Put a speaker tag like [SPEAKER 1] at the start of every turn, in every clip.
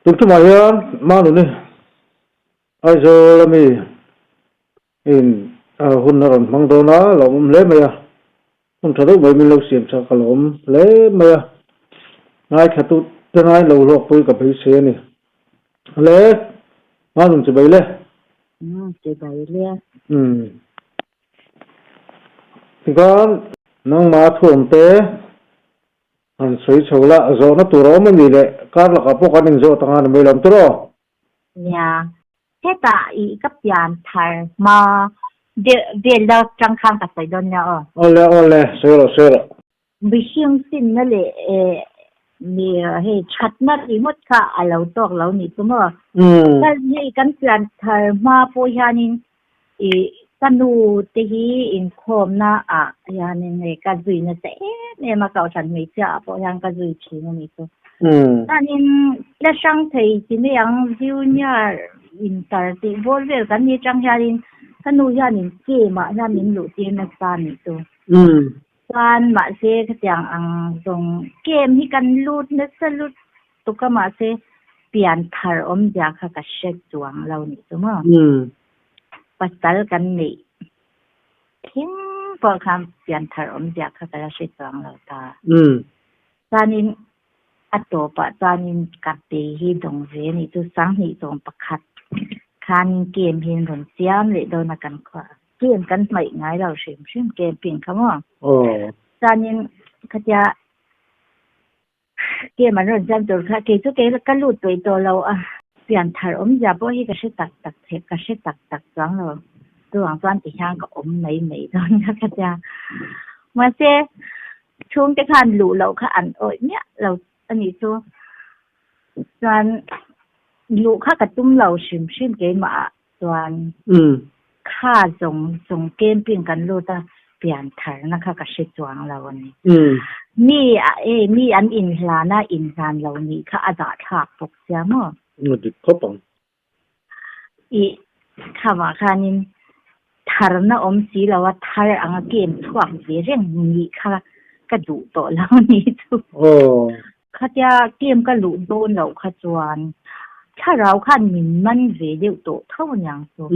[SPEAKER 1] Tụi chúng mày mang rồi nè, ai giờ là mi in hun nó mang đồ nó lồng lấy mày không thấy đâu mình lâu xiêm sao cả lồng lấy mày ngay cả tụi cái này lâu lộc với cả bấy xe nè lấy mang dùng chỉ bấy lấy
[SPEAKER 2] chỉ bấy lấy
[SPEAKER 1] thì con nông má thuồng té anh suy sầu là rồi nó tụi nó mới đi đấy các là các bố con đừng rồi tao ăn mấy lần tụi nó
[SPEAKER 2] nhà thế tại cấp giàn thầy mà về là trong khang cả sai đơn nhau
[SPEAKER 1] ole sure
[SPEAKER 2] bị siêng xin nó lệ mi hay chặt nó đi mất cả lâu tóc lâu nít tụi mà cái này căn giàn thầy mà bôi hanin kanu tehi income na yanin ne kazui na te ne ma kau chan mi cha po yang kazui chi na mi to tanin la sang thei chi ne yang junior inter ti volver kan ni chang yanin kanu yanin ke ma yanin lu ti na sa ni to san ma se khyang ang dong game hi kan lut na sa lut to ka ma se pian thar om ja kha ka shek chuang lo ni to ma pasal kan niทิ้งพอคำเปลี่ยนถารมจากข้าราชการเราตาตอนนี้อัตโตปะตอนนี้กัดตีที่ตรงเสียนี่ตัวสังหิตรงประคัดคันเกมเห็นผลเสียมเลยโดนกันขวาเกมกันไม่ง่ายเราชิมเกมเปลี่ยนคำว่าตอนนี้เขาจะเกมมันเริ่มจำตัวค่ะเกมตัวเกมก็หลุดตัวเราเปลี่ยนถารมจากพวกที่ก็ใช้ตักเทปก็ใช้ตักจังเราตัวของตอนที่ช่างก็อมไม่ตอนนี้ก็จะมาเสียช่วงที่ขันหลูเราขันโอ้ยเนี่ยเราอันนี้ตัวตอนหลูข้ากระตุ้มเราชิมเกมมาตอนข้าส่งเกมเปลี่ยนกันโลตาเปลี่ยนฐานนะคะกับเชจวงเราวันนี้มีอันอินลาหน้าอินซานเรานี่ข้าอาจารย์ถักปกเสียมั้ง
[SPEAKER 1] ดิเขาปัง
[SPEAKER 2] ข้าว่าข้านี่ทารณะอมสีเราว่าทารอังเกมช่วงเรื่องนี้ค่ะกระดูต่อแล้วนี่ทุกข้าจะเกมกระดูโดนเราขจวนถ้าเราขั้นมันเสียเดียวโตเท่าอย่างตัว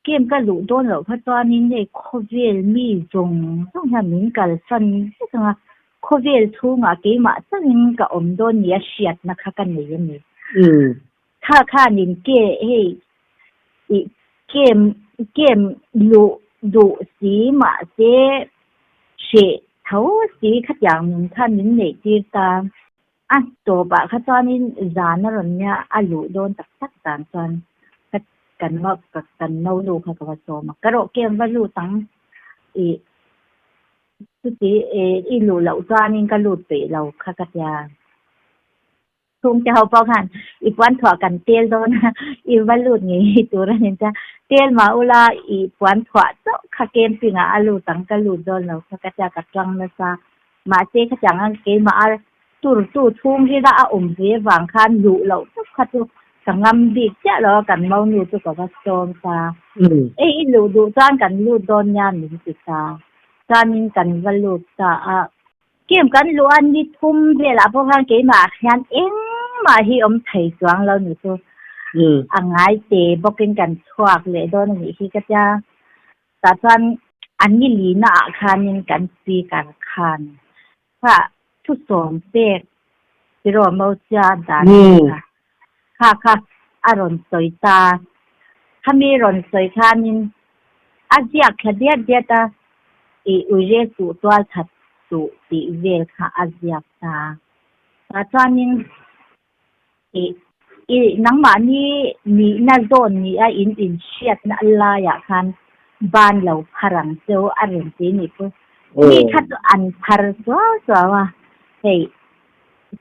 [SPEAKER 2] เกมกระดูโดนเราขจวนนี่ในโควิดมีจงต้องทำเหมือนกันสั่นที่ว่าโควิดทุ่งเกมสั่นกับอมโดนเนี่ยเสียดนะคะกันเลยนี่ถ้าข้านินเกเกมดูสีมาเสเฉเท่าสีขัดอย่างหนึ่งท่านนินเนจีตามตัวปะข้าตอนนี้จานนั่นเนี่ยลูโดนตักจานจนกันว่ากันเมาลูค่ะกับว่าโซมกระโดดเกมว่าลูตั้งสุดที่ลูเหล่าจานนี่ก็ลูเปเราค่ะกัดยาทุ่งจะเอาพอกันอีกวันถอกันเตี้ยโดนอีวันลูดงี้ตัวนั้นจะเตี้ยมาอุลาอีกวันถอเจ้าข้าเกมสิงห์ลูตั้งก็ลูดโดนเราค่ะกัดยากัดจังนะจ๊ะมาเจ๊ขจังอันเกมมาตู้ทุ่งที่ได้เสียวางคันลูเราค่ะตัวสังงามดีเจ้าเรากันเมาหนูตัวกับว่าโซมตาลูดูจานกันลูดโดนยามหนึ่งสิตาจานนี้กันวันลูดตาเกมกันล้วนนี่ทุ่มเวลาพวกเขาเกมมาขยันมาที่ไทยสวงเราหนูตัวง่ายเตะบอกกันชวกเลยโดนนี่ที่ก็จะแต่ตอนอันนี้ลีน่าคันกันปีกันคันค่ะทุกสองเป๊กที่เราเมาจ้าดานค่ะอารมณ์สวยตาถ้ามีอารมณ์สวยคันอาเจียแค่เดียดอุเรศตัวทัดสุติเวลค่ะอาเจียตาแต่ตอนนี้นังมานี่มีน่าโดนนี่อินเชียดนั่นลายคันบ้านเราพรังเจ้าอารมณ์ที่นี่ปุ๊นี่คัดอันพารสวว่าเฮ้ย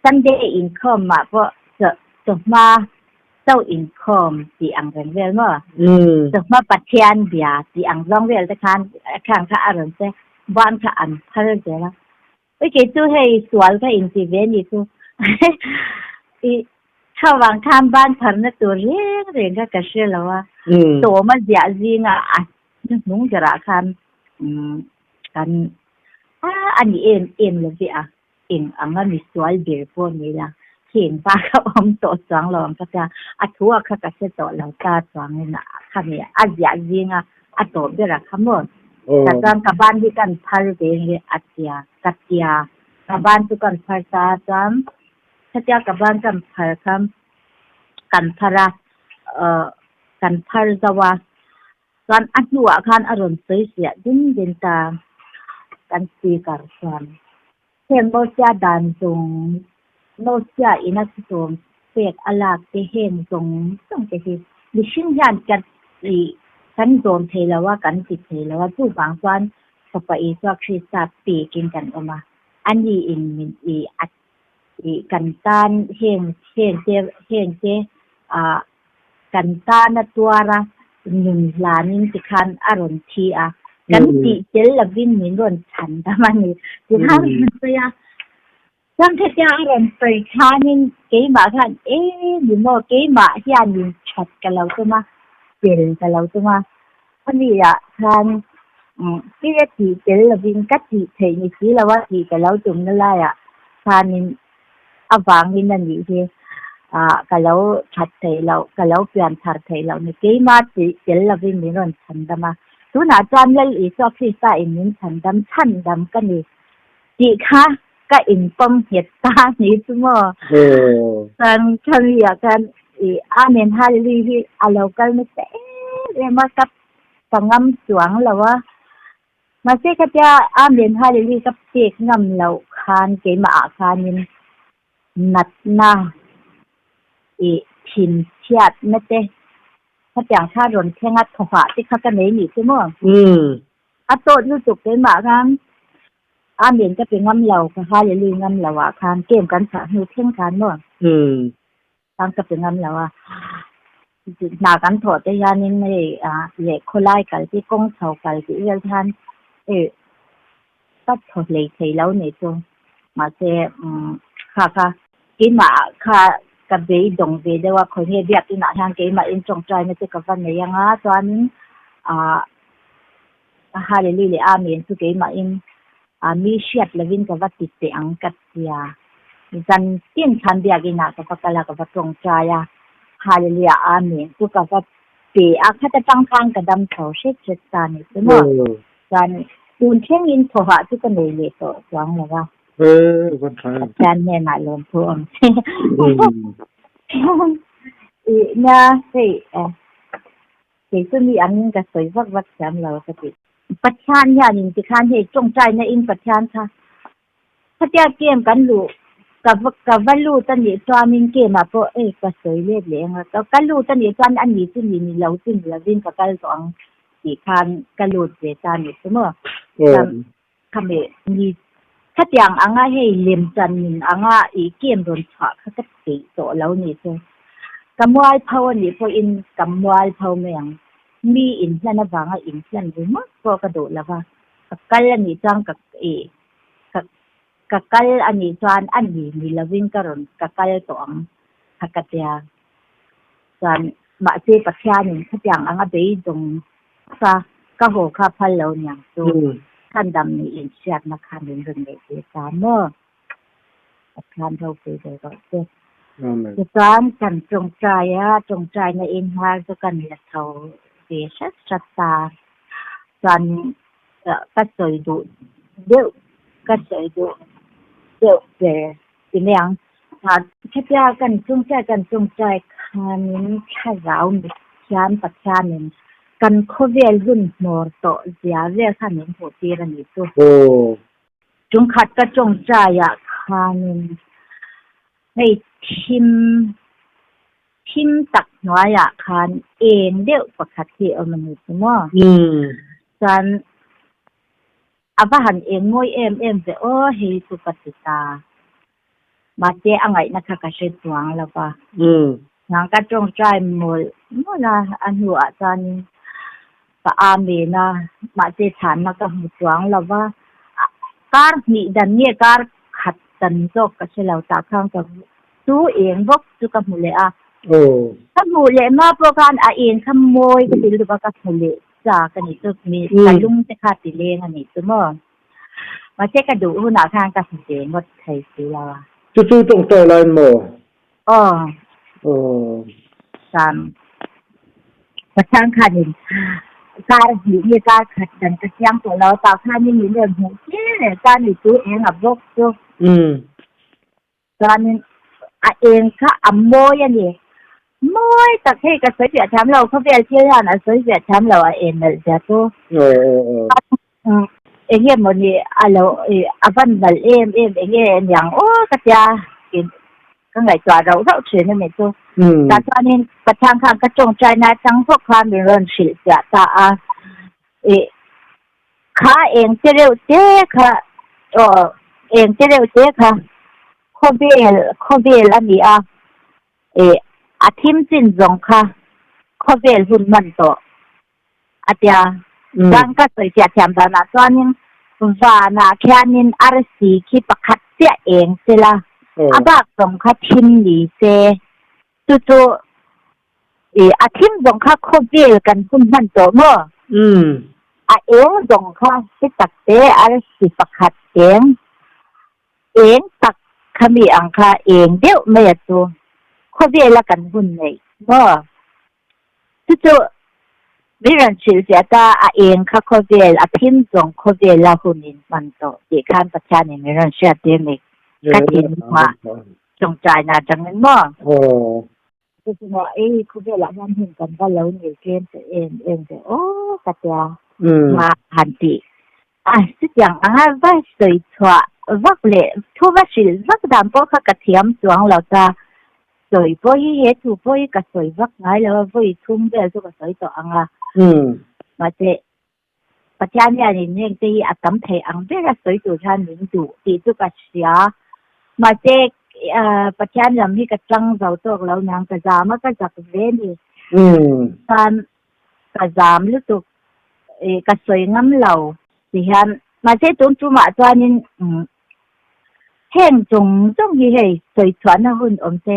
[SPEAKER 2] Sunday income มาเพราะจะมาเจ้า income ที่อังเรนเวลเนาะจะมาปัจเจียนเบียที่อังร้องเวลแต่คันข้างข้าอารมณ์เจ้บ้านข้าอันพารเจ้าละไอ้เกิดตัวให้สวนข้าอินซีเวนนี่ตัว ถ้าวางข้ามบ้านพันนะตัวเร่งก็กระเชื่อแล้วว่าตัวมันเสียจริงอ่ะนุ่งจะราคากันอันนี้เอ็มเลยสิอ่ะเอ็มอันนั้นมีสวยเดี๋ยวพวกนี้ละเห็นป้าเขาอมตัวสองลองก็จะทั่วเขาก็จะตัวเราตาสองนี่นะค่ะเนี่ยเสียจริงอ่ะตัวเดี๋ยวราคาหมดแต่ตอนกับบ้านที่กันพันเดียวกัดเดียกับบ้านทุกคนพันตาจำถ้าจะกับบ้านกันพันคำกันพระกันพันจะว่าการอัดหัวคันอารมณ์เสียดินตากันตีกันส่วนเห็นโนเสียดันตรงโนเสียอินักตรงเป็ดอลากที่เห็นตรงที่ดิฉันยันกันกันโดนเทแล้วว่ากันติดเทแล้วว่าผู้บางส่วนก็ไปอีกว่าคริสต์ปีกินกันออกมาอันนี้อินมีอัดกันต้านเห็นเจกันต้านตัวละ1 ล้านนี่สิคันอารมณ์ที่กันติเจลละวินมินรนฉันแต่มันนี่สิคันเสียจังที่จะอารมณ์ไปคันนี่เก๋มาคันดิโมเก๋มาที่อันนี้ชัดกันแล้วใช่ไหมเจลกันแล้วใช่ไหมอันนี้คันที่จะติเจลละวินกัดติเทนี่สิแล้วว่าติกันแล้วจุ่มนั่นแหละคันนี่วางวินนั่นนี่ที่ก็แล้วชัดเจนแล้วก็แล้วเปลี่ยนชัดเจนแล้วนี่เกี่ยมาที่เจลวินมินฉันดำมาตัวน่าจำเลยอีสอกที่ใส่มินฉันดำกันนี่จีค่ะก็อินปมเหตุตานี่สมอฉันอยากกันอาเมนฮาลีที่เราก็ไม่เต้เรียกมากับสังงามสวงแล้วว่ามาเสียก็จะอาเมนฮาลีกับเด็กงำเราคานเกี่ยมาคานมินนัดนาชินเชียดไม่เต้ถ้าอย่างถ้าโดนแค่งัดขวาที่เขากันไหนหนีใช่ไหมโตอยู่จุกเป็นหมาครับเมียนก็เป็นงำเหล่าค่ะอย่าลืมงำเหล่าคันเกมกันสาหูเพ่งคันเนาะตั้งก็เป็นงำเหล่าหนากันถอดแต่ยานี่ไม่เหล็กโคไลกันที่กงเสากันที่เรื่องท่านตัดถอดเหล็กใส่แล้วเนี่ยจงมาเจค่ะกินหมาค่ะกับเบย์ดงเบย์ได้ว่าคนเฮียเบียดที่หน้าทางเกมาเองจงใจไม่ใช่กับวันไหนยังตอนฮาเลลีเลยเมนสุเกมาเองมีเชียดเลวินกับวัดติดเสียงกัดเสียจันเตียนชันเบียกินากับปากลากับจงใจฮาเลลีเมนสุกับว่าเปย์ข้าจะตั้งทางกับดำเขาเช็ดเช็ดตานี่ใช่ไหมจันดูนเช่นอินโทหะทุกคนเลยต่อจังเลยว่า
[SPEAKER 1] คนไทย
[SPEAKER 2] แทนเนี่ยมาลงทุนนะสิซึ่งมีอันนึงก็สวยวัดจำเราก็ติดปัจจัยเนี่ยนี่ที่ข้าให้จงใจในอินปัจจัยค่ะถ้าจะเกมกันลูกกับวันลูกตอนนี้จอมินเกมเพราะก็สวยเล็ดเลยแล้วกันลูกตอนนี้จอนอันนี้ซึ่งมีเราซึ่งเราวิ่งกับกันสองสี่คันกันลูกเสียจานอยู่เสมอคำนี้ถ้าอย่างให้เลี่ยมจันอีเกมโดนฉากเขาก็ตีโตแล้วนี่ใช่กำมวยเผานี่พออินกำมวยเผาเมียงมีอินเพื่อนบางอินเพื่อนรู้มั้ยพอกระโดดแล้วว่ากัลนี่จังกับกัลอันนี้จานอันนี้มีละวิ่งกระรนกัลตัวหักเตียจานมาเจปัจจัยนี่ถ้าอย่างเบย์ตรงซะก็หัวข้าพันแล้วเนี่ยตัวท่านดำนี่อินเชียดมาคันเรื่องเด็กเด็กเมื่อคันเท่าไปเลยก็เจ็บจะร้านกันจงใจในอินฮาร์จะกันเนี่ยเขาเสียชัดตากันก็สวยดูเดี๋ยวก็สวยดูเดี๋ยวเป็นอย่างแค่จะกันจงใจคันนี้แค่เราฉันปัจจัยนึงกันเขาเวลรุ่นหมดต่อเสียเวลขันนี้หัวตีรันนี่ตัวจงขัดก็จงใจคันนี้ให้ทิมตักน้อยคันเองเดี๋ยวปกติมันอยู่ที่มั่วฉันบ้านเองงวยเอ็มจะเฮ้ยสุปฏิตามาเจ้าไงนะคะก็เช็ดหวังแล้วป่ะงั้นก็จงใจหมดนะอันหัวจันก็เมนะมาเจ้าฐานมาก็หัวหวังแล้วว่าการนี่ดันเนี่ยการขัดตันโจกก็เชลล์ตาข้างกับ ตู้เองบอกจุกับมูเลยอ่ะ
[SPEAKER 1] โอ้
[SPEAKER 2] กับมูเลยมาพวกกันเองขโมยก็ติดตัวกับมูเลยจากกันนี่ตัวมีกระลุงจะขาดติเลงอันนี้ตัวมั้งมาเช็คกระดูกหัวหน้าทางกับเสียงหมดใครซื้อแล้วอ่ะ
[SPEAKER 1] จู่ๆตรงใจไลน์หมอ
[SPEAKER 2] อ๋อ
[SPEAKER 1] โอ้
[SPEAKER 2] ตามประชังคันนี่การอยู่ที่การขัดกันกระเทียมตัวเราตาข้านี่มีเรื่องหัวเจ๊การอยู่ตัวเองอ่ะบอกตัวการเองค่ะโมยนี่โมยตะเคียนก็สวยเสียช้ำเราเขาเปลี่ยนชื่อแล้วนะสวยเสียช้ำเราเองเลยจ้ะตัวเองเนี่ยมันนี่เราบันดัลเองเนี่ยอย่างโอ้กระจากินก็ไงตัวเราเชื่อนั่นเองตัวแต่ตอนนี้ประชาชนก็จงใจนะทั้งพวกความเป็นเรื่องศิลปะแต่ข้าเองจะเร็วเจ๊ค่ะเองจะเร็วเจ๊ค่ะข้อเบี้ยอันนี้อาทิมจินจงค่ะข้อเบี้ยหุ่นมันโตอาจจะดังก็สวยเสียแถมตอนนั้นตอนนี้ว่านะแค่นี้อาร์ซีคิดประคัดเสียเองสิละอาบักจงค่ะทิมดีเซจู่ๆอาทิมจงค่ะข้อเบี้ยกันหุ่นมันโตเมื่อเองจงค่ะคิดตักเตอาร์ซีประคัดเองตักขมีอังคาเองเดี๋ยวไม่ตัวข้อเบี้ยละกันหุ่นเลยเมื่อจู่ๆไม่รันชิลเสียตาเองค่ะข้อเบี้ยอาทิมจงข้อเบี้ยละหุ่นนินมันโตเด็กข้ามประชาเนี่ยไม่รันเสียเดียนี่ก็เห็นว่าจงใจนะจังนั้นเมื่อจู่ๆว่าข้อเบี้ยละมันเห็นกันก็แล้วนี่เกณฑ์เองแต่โอ้กัดยามาหันติสุดอย่างว่าสวยชัววักเลยทั่วว่าสิวักดำพวกเขากระเทียมสวงเราจะสวยพวกเหตุพวกก็สวยวักไงแล้วพวกทุ่มเบลก็สวยตัวมาเจปัจจัยเนี่ยนี่ที่ตั้มเทเบลสวยตัวฉันนี่ดูที่ตัวก็เสียมาเจปัจจัยเนี่ยมีกระจังเราตัวเรานางกระจามก็จับเว้นนี่การกระจามหรือตัวกระสวยงามเราสิฮันมาเจตุนจุมาตัวนี้แห้งจงที่ให้สวยสวนนะหุ่นเจ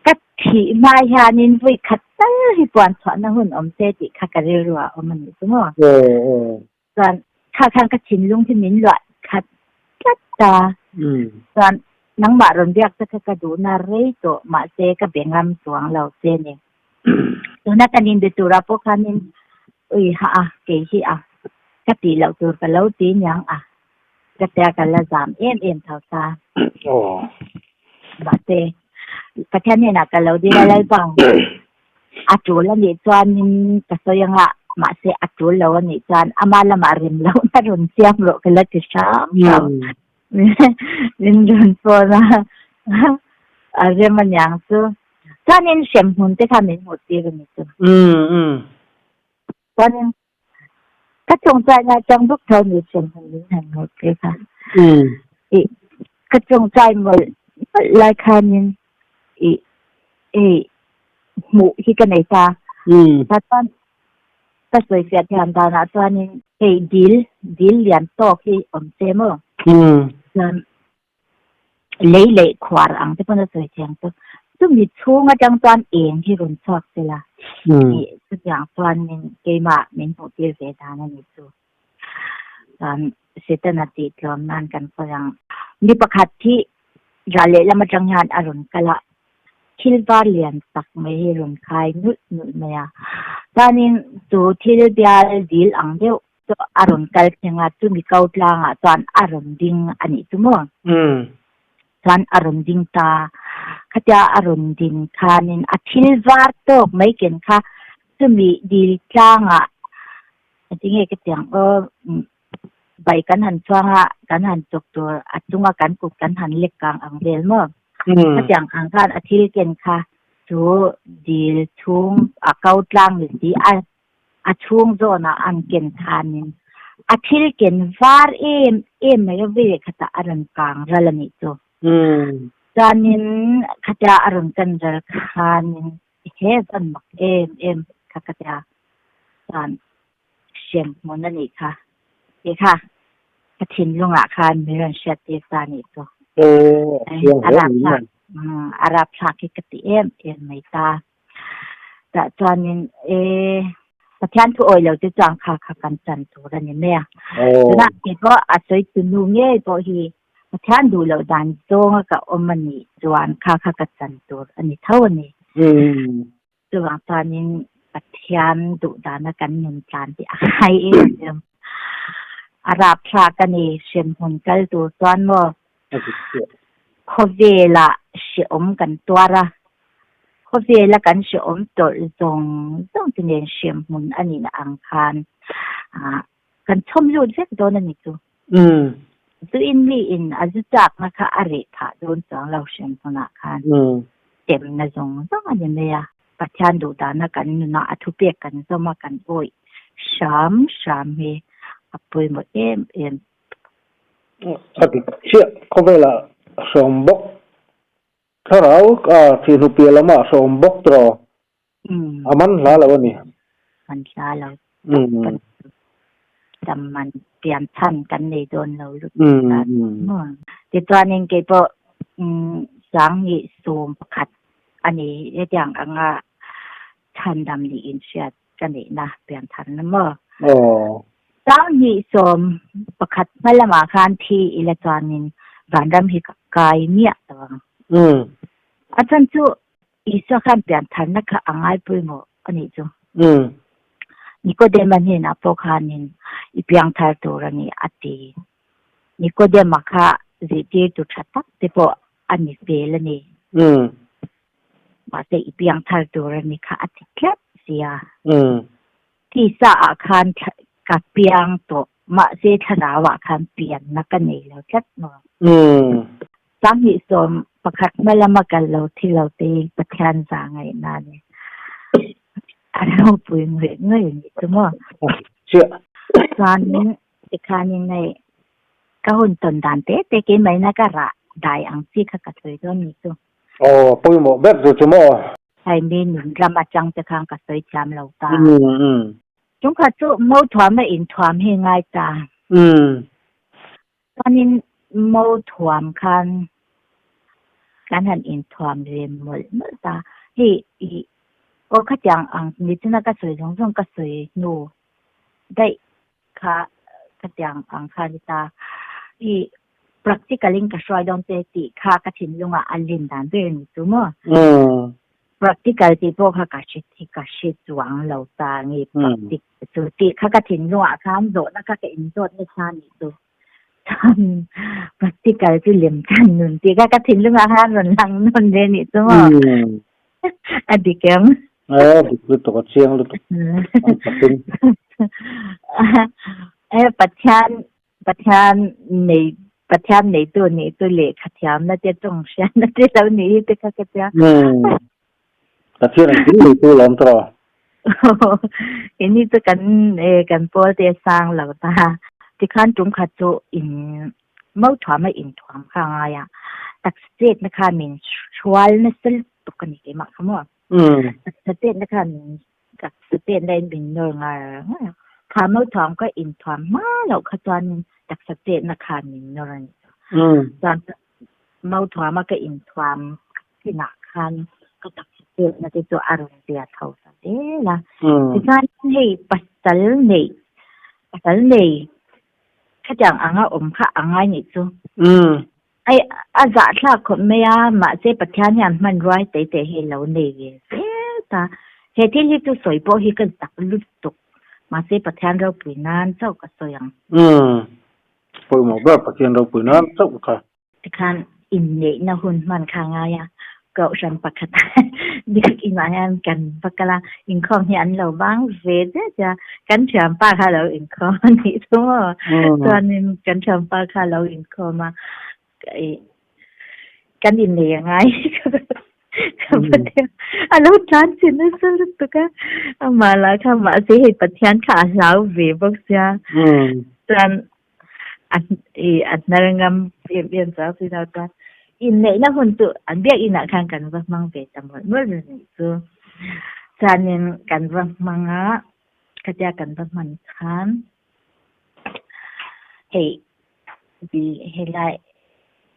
[SPEAKER 2] กัดขี่มาฮานินวิขัดตั้งให้ปวนสวนนะหุ่นเจติขัดกันเรื่อยๆมันนี่สมมติตอนข้าทางกระชินลุงที่มิ้นหลอดขัดกัดตาตอนนังบารอนเรียกจะกระดูนาเรยโตมาเจก็เบ่งลำสวงเราเจเนี่ยตัวนั้นกันนินเดตุราพวกนินฮะเกย์ฮะกติเราตัวกันแล้วตียังกติกันละสามเอ็มเท่าตาบาเตประเทศนี้นะกันเราดีอะไรบ้างจูแล้วนี่จวนนี่ก็สยังละมาเสจูแล้วนี่จวนมาละมาริมแล้วน่ารุนเสียงโลกันละที่ช้ำนี่รุนพอนะเรื่องมันยังสู้ถ้านี่เสียงหุ่นที่ทำให้หมดที่กันนี่สู้ตอนนี้ก็จงใจนะจังพวกเธอมีเสียงหุ่นนี้ทั้งหมดเลยค่ะก็จงใจหมดรายการนี้หมู่ที่กันไหนจ้าถ้าตอนก็สวยเสียแทนตานะตอนนี้ดิลเลียนโตที่เจมเล่ขวารังที่เป็นสวยเสียงตัวซึ่งมีช่วงจังตอนเองที่รุนชอบสิละทุกอย่างตอนนี้เกมามินโปเกเวดานี่ตัวตอนเสตนาติดลมนานกันก็ยังมีประคัดที่จะเละแล้วมาจังงานอรุณกะละคิลบาร์เลียนตักไม่ให้รุนคายนุดเมียตอนนี้ตัวที่เดียร์ดีลอังเดียวตัวอรุณกะละยังไงตัวมีเกาตลางตอนอรุณดิ้งอันนี้ตัวมั้งตอนอรุณดิ้งตาขจาอรุณดิ้งคานินคิลบาร์ตัวไม่เก่งค่ะตัวมีดีลจางจริงๆก็อย่างใบกันหันช่วงกันหันจกตัวจุงกันกุกกันหันเล็กกลางอังเดลมั้งถ้าอย่างอังคารอาทิตย์เกินค่ะจูดีช่วงเกาตลางหรือดีช่วงโซนอันเกินคานินอาทิตย์เกินวาร์ไม่ก็วิเคราะห์อารมณ์กลางรัลนิโตตอนนี้ขจาอารมณ์กันรัลคานินเฮสันมักขจาตอนเชียงมนันอีกค่ะค่ะกระถิ่นลุงอาคารมีเรื่องเช็ดเตสานิตัวอะไร อารับชาคิกติเอ็มไม่ตาแต่ตอนนี้ประเทศทุกอยเราจะจางค่ากันจันทุรันเนี่ยฉะนั้นก็อาศัยตุนุเงี้ยพอฮีประเทศดูเราดันโจงกับอมันนี่จวนค่ากันจันทุอันนี้เท่านี้จวนตอนนี้ประเทศดูดานกันเงินการที่ไอเอ็มอารับชากันนี่เช่นหุ่นกันตัวตอนว่าเขาเวลาเชื่อมกันตัวละเขาเวลากันเชื่อมตัวต้องจะเรียนเชื่อมหุ่นอันนี้นะอังคารกันชมยุ่งเสียตัวนั่นนี่ตัวตัวอินลีอินอาจจะจากนะคะอะไรค่ะโดนสองเราเชื่อมธนาคารเต็มนะจงต้องอันนี้เนี่ยประชาชนดูดานกันน่าอธุเปียกันจะมากันโอยชามเฮป่วยหมดเอ็ม
[SPEAKER 1] อาทิเชื่อเขาเวลาสมบกถ้าเราที่นุเปียละมาสมบกตรอมันลาแล้ววันนี้
[SPEAKER 2] มันลาแล้วจำมันเปลี่ยนท่านกันในโดนเราลุกกันแต่ตอนนี้เก็บสังหิสูมประคัดอันนี้อย่างท่านดำนี่อินเชียกันนี่นะเปลี่ยนท่านนั่นมั้งสังหิสูมประคัดไม่ละมาคันที่อิเล็กทรอนิกส์บันดามิกกายเมียตัวอาจารย์จู่อีสกันเปลี่ยนท่านนักอ่างไอปุยโมอันนี้จู่นี่ก็เดมันเห็นอ่ะพวกเขาเนี่ยอีเพียงท่าตัวนี้อัดดีนี่ก็เดมันค่ะจีดีตุชัดตักแต่พออันนี้เปลี่ยนนี่มาเสียอีเพียงท่าตัวนี้ค่ะอัดแค่เสียที่สะอาคันกับเพียงตัวมาเสียธนาวะคันเปลี่ยนนักกันนี่แล้วแค่เนาะสังหิสมประคัดไม่ละมากันเราที่เราตีประทานสางไงนั่นเนี่ยเราปุยเหมือนเงี้ยนี่ใช่ไหม
[SPEAKER 1] เชื่อ
[SPEAKER 2] ตอนนี้อีกครั้งยังไงก็หุ่นตนดันเตะกินไม่น่ากระได้อังซีค่ะกระเทยตัวนี้ตัว
[SPEAKER 1] ปุยหมดแบบสุดใช่ไหม
[SPEAKER 2] ใช่มีหนุนรามาจังจะข้างกระเทยจำเราตาจงขัดจู่โม่ถวมไม่อินถวมให้ง่ายจ้าตอนนี้โม่ถวมคันการหันอินถวมเรียนหมดเมื่อตาที่ก็ขจังอังนิจนักสวยทงกสวยนูได้ค่ะขจังอังคาริตาที่ practically ก็ช่วยดอนเตติค่ะกถินลงอันลินดันเรื่องตัวมั้งpractical ที่พวกค่ะก็ชิดจวงเราตานี่ practical สุดที่ค่ะกถินลงข้ามโดดแล้วก็อินโดดในชานี่ตัวทำ practical ที่เลี่ยมกันนุ่นที่ค่ะกถินลงอาหารหลังนุ่นเรนี่ตัวมั้งอดีแกม
[SPEAKER 1] betul toh siang lu tuh.
[SPEAKER 2] ประธานในตัวนี้ตัวเล็กขัดยามน่าจะต้องเสียน่าจะเราหนีไปค่ะกันจ้ะ
[SPEAKER 1] ขัดเสียงจริงเลยตัวล้อมตรอ
[SPEAKER 2] อันนี้ตัวกันพอจะสร้างหลักตาที่ขั้นตรงขัดโจอินเมื่อถวไม่อินถวข้างไงอ่ะตักสเตทนะคะมินชวลนั่นสิตุกันนี่มากขโมยสเตทนะคะกับสเตทได้บินเรื่องอะไรข้าเมื่อถวก็อินถวมาแล้วขจรตักสเตทนะคะมินเรื่องตอนเมื่อถวมาก็อินถวที่หนักคันก็ตักสเตทนั่นตัวอารมณ์เดียเท่าสันเดล่ะที่การให้ปัสสาวะนี่ข้าจังอ่างข้าอ่างนี่จูไอ้อาจารย์ถ้าคนไม่มาเจ็บปวดเนี่ยมันร้อยแต่เห็นแล้วเนี่ยแต่เหตุที่ตัวสวยพอที่กันตักลุกตกมาเจ็บปวดเราปุ๋ยนานเจ้าก็สวยอย่าง
[SPEAKER 1] ปุ๋ยหมอกแบบปวดเราปุ๋ยนานเจ้าค่ะ
[SPEAKER 2] ที่คันอินเดียนะหุ่นมันข้างไงก็ฉันปกติเด็กอินมาเนี่ยกันปกติอินคอมยันเราบ้างเวทจะกันเชื่อมป้าค่ะเราอินคอมนี่ทั่วตอนนี้กันเชื่อมป้าค่ะเราอินคอมมากันอินเดียไงเราจานสินะสุดตุก้ามาละค่ะมาสิเหตุปัจจัยขาเราเวบอกเสียตอนอันนั้นงำเปลี่ยนจากที่เราตอนอินเดียนะคนตัวอันเดียอินนักขังกันว่ามังเวทจำวันเมื่อไรก็จานนี้กันว่ามังอ่ะก็จะกันว่ามันคันเฮ้ยดีเฮ้ยไร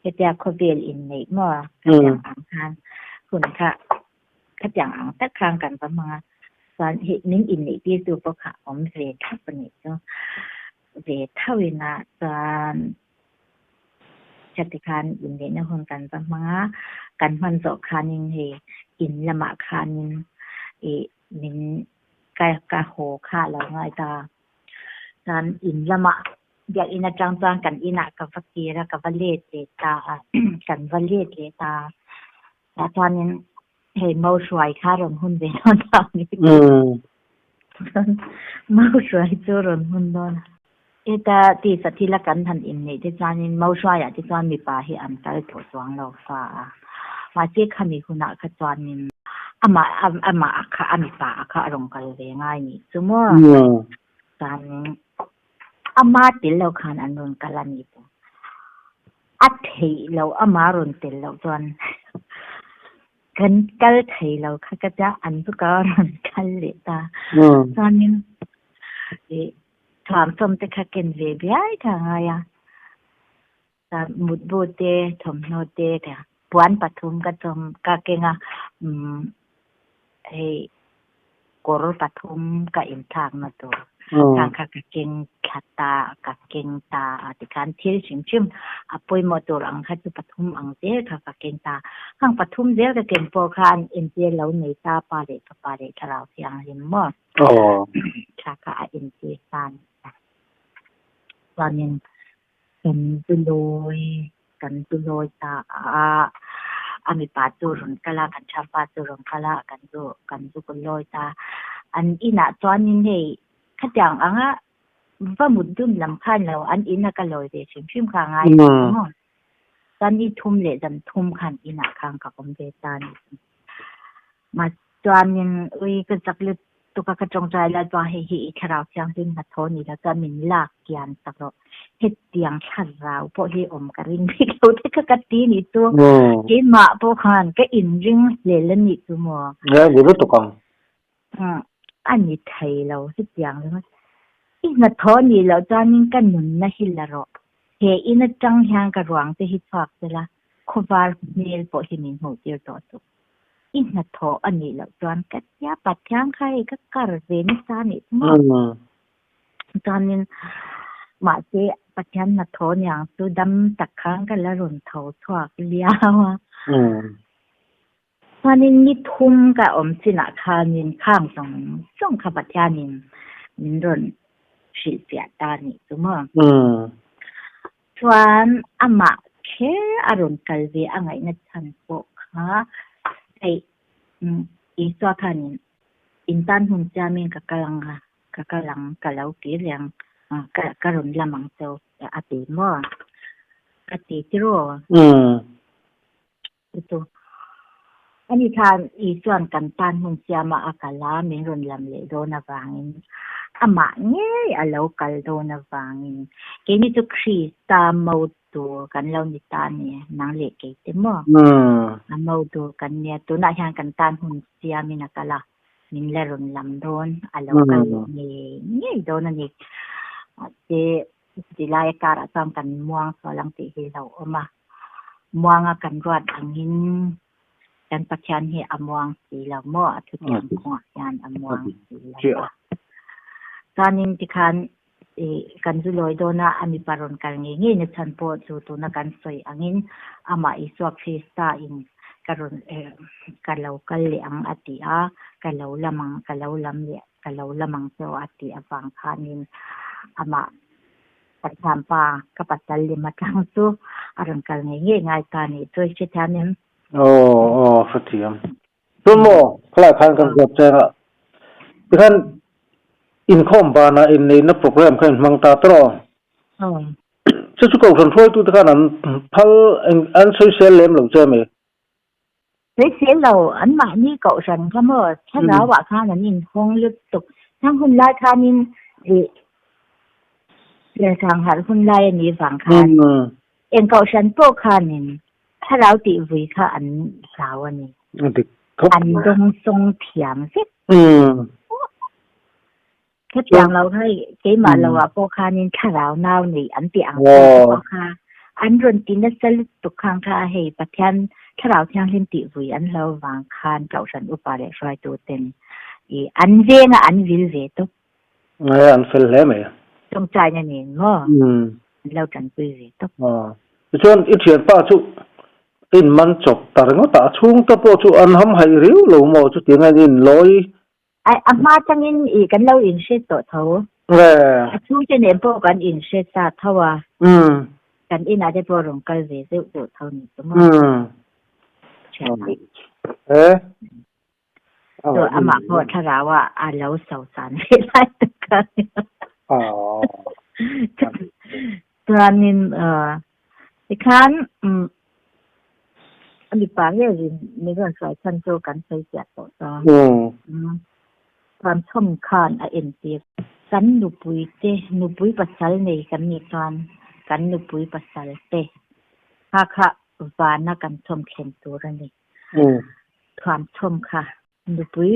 [SPEAKER 2] ก็จะขเบลอินในมั่วขจังอ่างคานคุณค่ะขจังอ่างตะคางกันประมาณตอนเห็นนิ้งอินในที่ตัวปะค่ะผมเรียนทับปนิจ้ะเรียนเท่าเวลาตอนจัติคานอินในนคนกันประมาณกันมันสอคานิงเฮอินละมาคานิงนิงกาโหค่ะแล้วไงตาตอนอินละมาอยากอินจังจังกันอินะกับฟักกีระกับวเลตเลตากันวเลตเลตาแล้วตอนนี้เห็นเมาสวยค่ะรอนหุ่นเดนอนตอนนี้เมาสวยจูรอนหุ่นดอนแต่ที่สัตย์ละกันทันอินนี่ที่จานินเมาสวยอ่ะที่จานมีป่าให้อันตรายถอดสว่างเราฟ้ามาเจ๊ขมีคุณะขจรนินอามาค่ะอามีป่าค่ะอารมณ์กันเลยง่ายนี่สมมติตอนอามาติลเราขันอันนนกัลนี่ปุ๊อัดเหเราอามารุนติลเราจวนกันกัลเหเราค่ะก็จะอันทุกการันกันเลยตาตอนนี้ถามสมแต่ค่ะเกินเวียบย้ายทางไงอ่ะตามุดโบเตถมโนเตค่ะปวนปฐุมก็ถมก็เก่งอ่ะกอร์ปฐุมก็อินทางมาตัวทางค่ะก็เก่งขัดตาก็เก่งตาที่การที่ชิมชิมป่วยมาตัวหลังค่ะจุปฐุมอังเจค่ะก็เก่งตาข้างปฐุมเจก็เก่งพอคันอินเจเหล่านี้ตาปาเดทาราวเสียงริมมอค่ะก็อินเจสันตอนนี้เป็นตุลอยตาอามีป่าจูรุนกะลากันชาป่าจูรุนกะลากันจุกุลอยตาอันอินะตอนนี้ให้ขจังอ่ะว่ามุดดุมลำคันแล้วอันอินะก็ลอยเดชิมข้างไงตอนนี้ทุ่มเลยจำทุ่มคันอินะข้างกับผมเดตานมาตอนนี้ก็จักเลือตัวก็จงใจแล้วตัวให้คราวเสียงซึ่งมาโทนี่แล้วก็มินลากเกียนตลอดเฮ็ดเตียงขันราวพวกให้อมกระริงที่เขาที่ก็กตีนี่ตัวเกี่ยมาพวกหันก็อินริงเล่นนี่ตัวมัว
[SPEAKER 1] เนี่ยอยู่รู้ตัวกัน
[SPEAKER 2] อันนี้ไทยเราเฮ็ดเตียงเลยมั้ยอีน่ะโทนี่แล้วจานิงกันหนุนนะฮิลละรอเฮอินะจังหางกระหวังจะฮิตฟักเดละคบาร์เมลพวกหิมินโหเตียวต่อตัวอินนัทโธอันนี้แล้วจวนกัดยาปัดยังใครก็กระเวนิสานิมั้งตอนนี้มาเจปัดยันนัทโธอย่างตัวดำตะค้างกันแล้วรุนเท้าทวกเลี้ยวตอนนี้นิทุ่มกับอมสินะคานินข้างส่งขบัดยานินรุนสีเสียตานี่ตัวมั้งส่วนอามาแค่อารมณ์กัลเวอังไงนัดทันพวกค่ะอีสวคันอินตันหุ่นจามินกะลังกะเลาเกียงกะรุนละมังเซลอาติมอกะติติโรตัวอันนี้ทานอีส่วนกันตันหุ่นจามาอากาลามิรุนลำเลโดนาวางินอามาเงยอาเลากัลโดนาวางินเกนี่ตุคริสตามาตัวกันเรานิตาเนี่ยนางเล็กเกตมอมาตัวกันเนี่ยตัวน่าห่างกันตันหุ่นเสียมินักละมินเลรุนลำโดนอาเลากัลเนี่ยโดนนี่จิลายการะจำกันม่วงสลังติให้เราเอามาม่วงกันรอดอังหินกันประชันให้อมวงสีละหม้อทุกอย่างหัวยานอมวงสีละตอนนี้ที่คันกันจุลอยโดนะอามิปารอนกันงี้ในชั้นโพจูตุนักันสวยอังหินอามาอิสวกเฟสตาอินการอนกันเรากันเลี้ยงอติอากันเราละมังกันเราลำเลี้ยกันเราละมังเซวอติอฟังคานินอามาปัจจัมปากับปัจจัยลิมาจังซูอารมณ์กันงี้ง่ายการนี้ช่วยชิดแทนนี้
[SPEAKER 1] สักทีรุ่นโม่คลายคันกันเกือบจะละที่ท่านอินคอมบานาอินในนักโปรแกรมขึ้นมังตาตรอจะสุกเอาส่วนช่วยตัวท่านนั้นพัลอันโซเชียลเลมหรือเจอไหม
[SPEAKER 2] โซเชียลเราอันมานี่เก่าฉันก็เมื่อถ้าเราว่าข้านั้นอินคงลึกตกทั้งคนไล่ข้านินเรื่องทางหาคนไล่นี่ฝังข้าเองเก่าฉันโปรข้านินถ้าเราติวิค่ะอันสาวนี่อันดงทรงเถียมสิแค่อย่างเราให้เกมาเราว่าโปรคานินถ้าเราเน่านี่อันเตียงโปรคา อันรนตินสลุตุกขังคาให้ปะเทียนถ้าเราเที่ยงลิมติวิอันเราวางคานเก่าฉันอุปาเลช่วยตัวเต็นอันเวงอันวิลเวตุ
[SPEAKER 1] อันเฟลเลยไหม
[SPEAKER 2] จงใจนั่นเองก็เราจันปุยเวตุ
[SPEAKER 1] จนอีเทียนป้าจุอินมันจบแต่เรื่องตาช่วงตะโพจุอันทำให้ริ้วหลงหมดจุดยังไงอินลอย
[SPEAKER 2] ไอ้อามาจังอินอีกันเราอินเชตตัวเท่าช่วงจะเน้นพวกกันอินเชตซาเท่าว่ากันอินอาจจะพอลงกันเวตุตัวเท่านี้ตัวมั้งใช่ไหมตัวอามาพอถ้าเราว่าอันเราสาวสารให้ได้ตัวกันตัวนี้ที่คันอันนี้ป่าเนี่ยมีเรื่องสายชันโจกันใส่เสียต่อความชมคานเอ็นตีกันนุปุยเตนุปุยปัสสาวะในกันมีกันนุปุยปัสสาวะเตค่ะวานากันชมเข็มตัวนี่ความชมค่ะนุปุย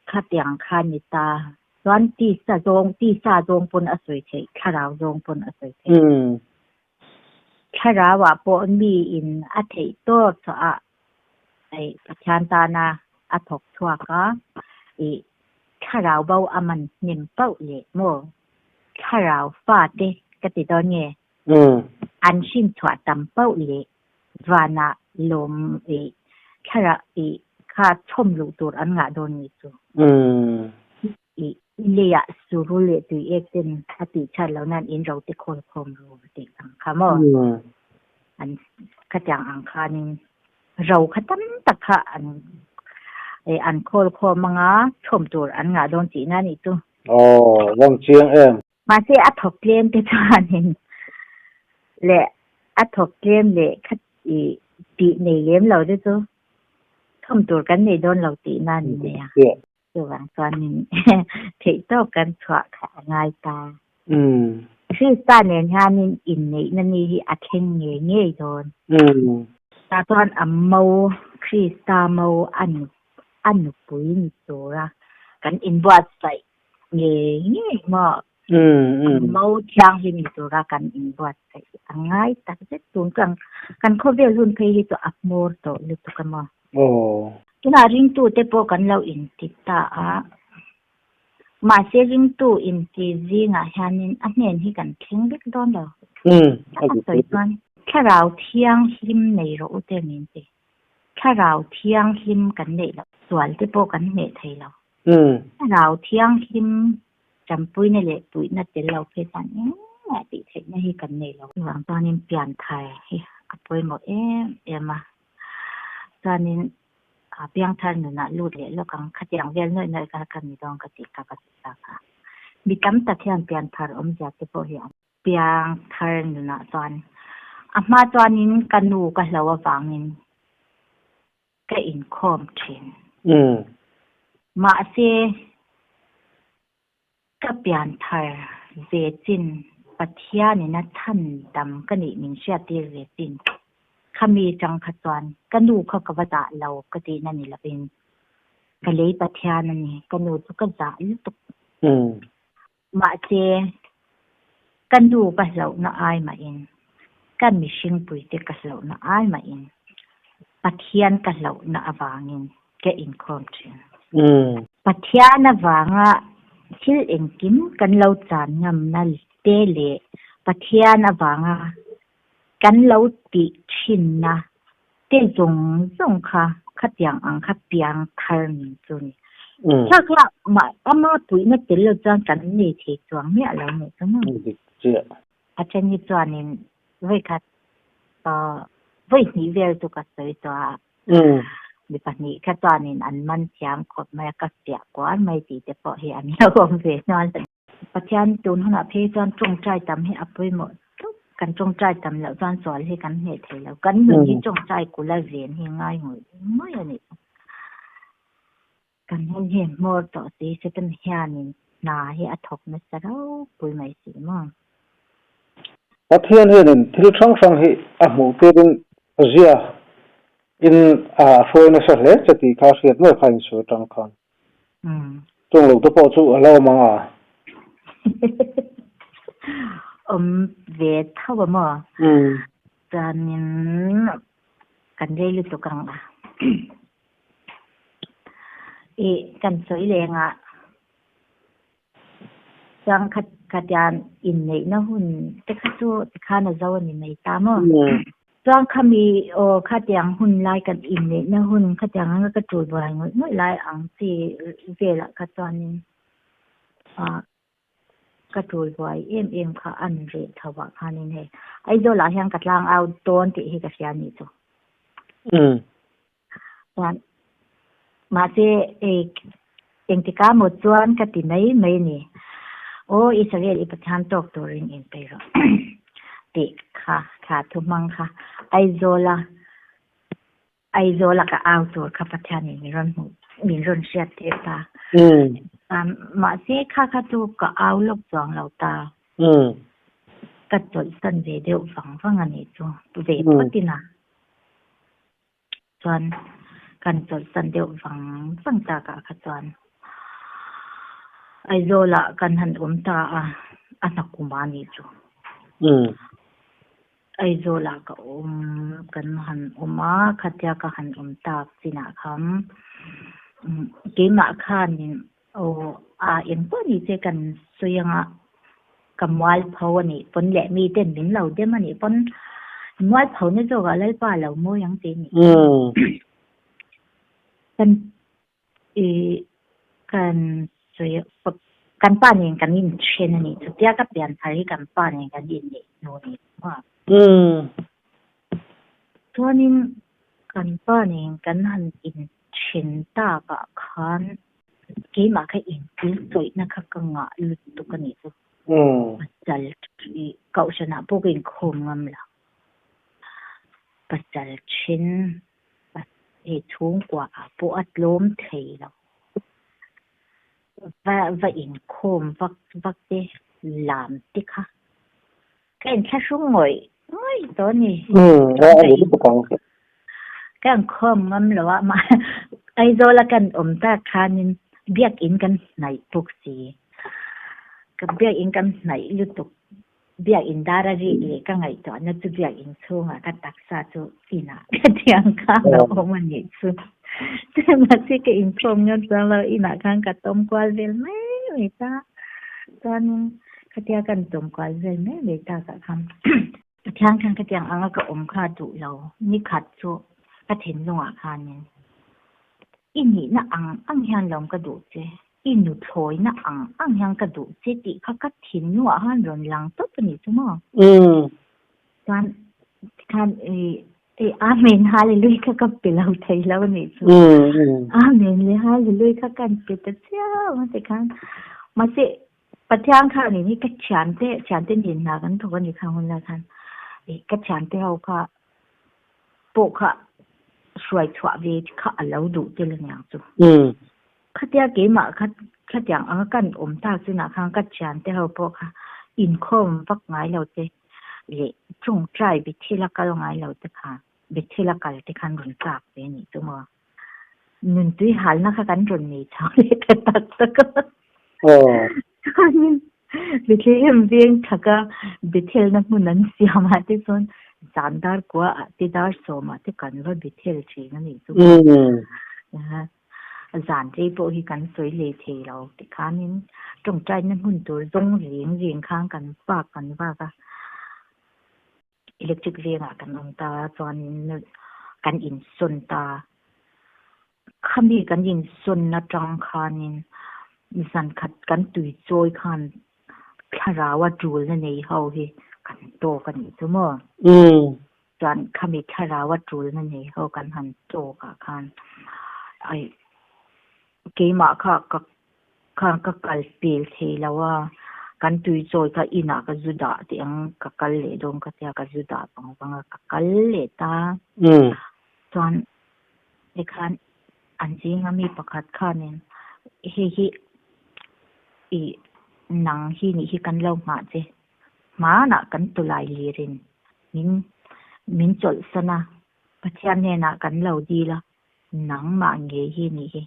[SPEAKER 2] ขัดอย่างคานิตาร้อนตีซาโจงปนอสวยเฉยข้าราวโจงปนอสวยเฉยข้าราว่าปนมีอินอัฐิโตสะไอประชานตานาอัฐกทั่วก็ข้าราวเบาอมันเงินเป้าเละโมข้าราวฟาดเดกติตอนเงี้ยอันชิมถั่วตำเป้าเละวานาลมข้าราข้าชมลูตัวอันงะโดนนี่จูเลียสุรุเลตุเอกเป็นอติชันแล้วนั่นอินเราติโคลคมรู้ติสังขามอันขจังอังคานี่เราขตันตะขะอันโคลคมมังอ่ะชมตัวอันงะโดนจีนั่นนี่ตัว
[SPEAKER 1] วังเชียง
[SPEAKER 2] มาเสียอัฐกเกมที่จานเห็นและอัฐกเกมเลยคัดตีในเลี้ยมเราด้วยตัวชมตัวกันในโดนเราตีนั่นเนี่ยตัววางตอนนี้เทโต้กันฉะขาง่ายตาชื่อตาเนี่ยงานอินนี่นั่นนี่ที่อัดเข่งเงี้ยโดนตาตอนอัมโมคริสตาโมอันปุยนี่ตัวกันอินบัดใส่เงี้ยมาโมช่างที่นี่ตัวกันอินบัดใส่ง่ายตาจะตุนกันเขาเรียกรุ่นเพย์ตัวอัพโมร์ตัวหรือตัวกันมาตัวริงตู้เตปกันเราอินติตามาเซริงตู้อินติซิงฮานินอันนี้ที่กันเข่งเล็กดอนเราตัวอีกวันแค่เราเที่ยงหิมในเราอุเตนินติแค่เราเที่ยงหิมกันในเราส่วนเตปกันเมทให้เราแค่เราเที่ยงหิมจำปุยในเล็กปุยนั่นเดี๋ยวเราเพศสันติเทคให้กันในเราหลังตอนนี้เปลี่ยนไทยปุยหมดมาตอนนี้เพียงท่านหนูน่ะรูดเลยแล้วก็ขัดอย่างเดียวเลยกันมีดองกติกากติกาค่ะมีกำตัดเทียนเปลี่ยนทาร์อมจากที่พอเห็นเพียงท่านหนูน่ะตอนมาตอนนี้กันดูกันแล้วว่าฟังนี้ก็อินคอมเทนมาเสียก็เปลี่ยนทาร์เวจินปัทยานี่นะท่านดำก็นี่มินเชียตีเวจินขมีจังขจรกันดูเขากับว่าเราก็ตีนั่นนี่ละเป็นกะเลยปัทยานั่นนี่กันดูทุกกะลุตุมาเจกันดูกับเราน่ะอายมาเองกันมีชิงปุยเตกับเราน่ะอายมาเองปัทยานกับเราน่ะอวางินแกอินคอมเทนปัทยาน่ะวางอ่ะชิลเองกินกันเราจานงำนั่นเตเลปัทยาน่ะวางอ่ะกันเราติชินนะเตจงค่ะขัดอย่างอังขัดเปียงทาร์นจุนถ้าค่ะมาปุยนั่นเดี๋ยวเราจะกันนี่เทจวงเนี่ยเราเนี่ยก็มั่งอาจารย์นี่จวนนี่ไว้คัดไว้นี่เวลตุกัสวยตัวดิปันนี่คัดจวนนี่อันมันเสียงขดมาก็เสียกว่าไม่ตีแต่พอเห็นเราคงเสียนอนปัจจัยตุนขนาดเพจอนจงใจทำให้อัพไว้หมดกันจงใจทำแล้วตอนสอนให้กันเหตุให้แล้วกันเหมือนที่จงใจกูละเรียนให้ง่ายหน่อยไม่อันนี้กันเห็นโมต่อสีจะเป็นเฮียนี่นาให้อัฐกนะจะเราปุยไม่สีมั่ง
[SPEAKER 1] พัทยาเนี่ยที่ช่องให้หมูเป็นเสียอินฟอยน์สักเล็กจะตีข้าวเสียไม่ค่อยสวยจังคันจงหลุดตัวพอสู้เรามั่ง
[SPEAKER 2] เว vet thau mo chanin kan rei lu to kang a e kan soi lenga chang khat yan in nei na hun te kha chu te kha na zaw ni nei ta mo chang khami o khat yang hun lai kan in nei na hun khat yang nga ka tu ba ngoi lai ang ti ve la ka chanin ka tu boy em kha an re thawa khanin he ai do la hyang katlang au ton ti hi ka sia ni chu wan ma se eng ti ka mo chuan ka ti nei mai ni o Israel i pathan tok to ring in pe ro ti kha thu mang kha ai zola ka au to ka pathan ni min ron sia te ta ma se kha tu ka au lok chang lo ta ka chol san ve de fang ani chu tu ve patina chuan kan chol san de fang ta ka kha chuan ai zola kan han ta anakumani chu ai zola ka kan han ma khatya ka han ta sina kham ke ma khan o in po ni che kan suyanga kamwal phawani pon le mi ten min lo de mani pon mwal phaw ne zo ga lai pa lo mo yang te ni kan suy kan pa ni kan in chen ni tu tia ka pian thari kan pa ni kan in ni no ni ma tuanin kan pa ni kan han in chen ta ka khan ke ma ka in til soi na kha ka nga lu tu ka ni tu pasal kau sana po kin khom ngam la pasal chin e thung kwa po at lom thei la va in khom vak te lam ti kha ken kha sung ngoi to ni kan khom ngam la wa ma ai zo la kan ta khanin biak in kan nai puk si ka biak in kan nai lu tuk biak in dara ri le ka ngai to na tu biak in chunga ka taksa chu ina ka tiang ka lo man ni chu te ma si ke in khom nyon sa lo ina kan ka tom kwal vel me ta tan ka tia kan tom kwal vel me ta ka kham tiang kan ka tiang anga ka kha tu lo ni khat chu ka thin lo a khan ni ini na ang hian lom ka du che inu thoi na ang hian ka du che ti kha ka thin nu a han ron lang to ni chu mo kan amen hallelujah ka pilau thai lo ni chu amen le hallelujah ka kan pe ta sia ma te kan ma se patyang kha ni ka chan te ni na kan tho ni khang la kan ka chan te ho kha po kha suai thwa ve kha alo du te le nyang chu khatia ke ma khatyang ang kan ta sina khang ka chan te ho po kha in khom vak ngai lo te le chung trai bi thila ka lo ngai lo te kha bi thila kal te khan run kap te ni chu mo nun tui hal na kha kan run ni cha le ta ta ka bi thlem veng thaka bi thel na munan siama te son zandar kwa te dar so ma te kan va bi thel chi na ni chu zan te po hi kan soi le the lo te khanin trong trai na hun tur zong ring khang kan pa kan va ka electric veng a kan ta chuan kan in sun ta khami kan in sun na tang khanin zan khat kan tui choi khan kharawa tul na nei ho hi kan to kan ni chu mo chuan khami kharawa tul na nei ho kan han to ka khan ai ke ma kha ka kal pil the lawa kan tui choi ka ina ka juda ti ang ka kal le dong ka tia ka juda pang ka kal le ta chuan e khan anjing ami pakhat khanin hi i nang hi ni hi kan lo ma che ma na kan tulai lirin min chol sana pathian ne na kan lo di la nang ma nge hi ni hi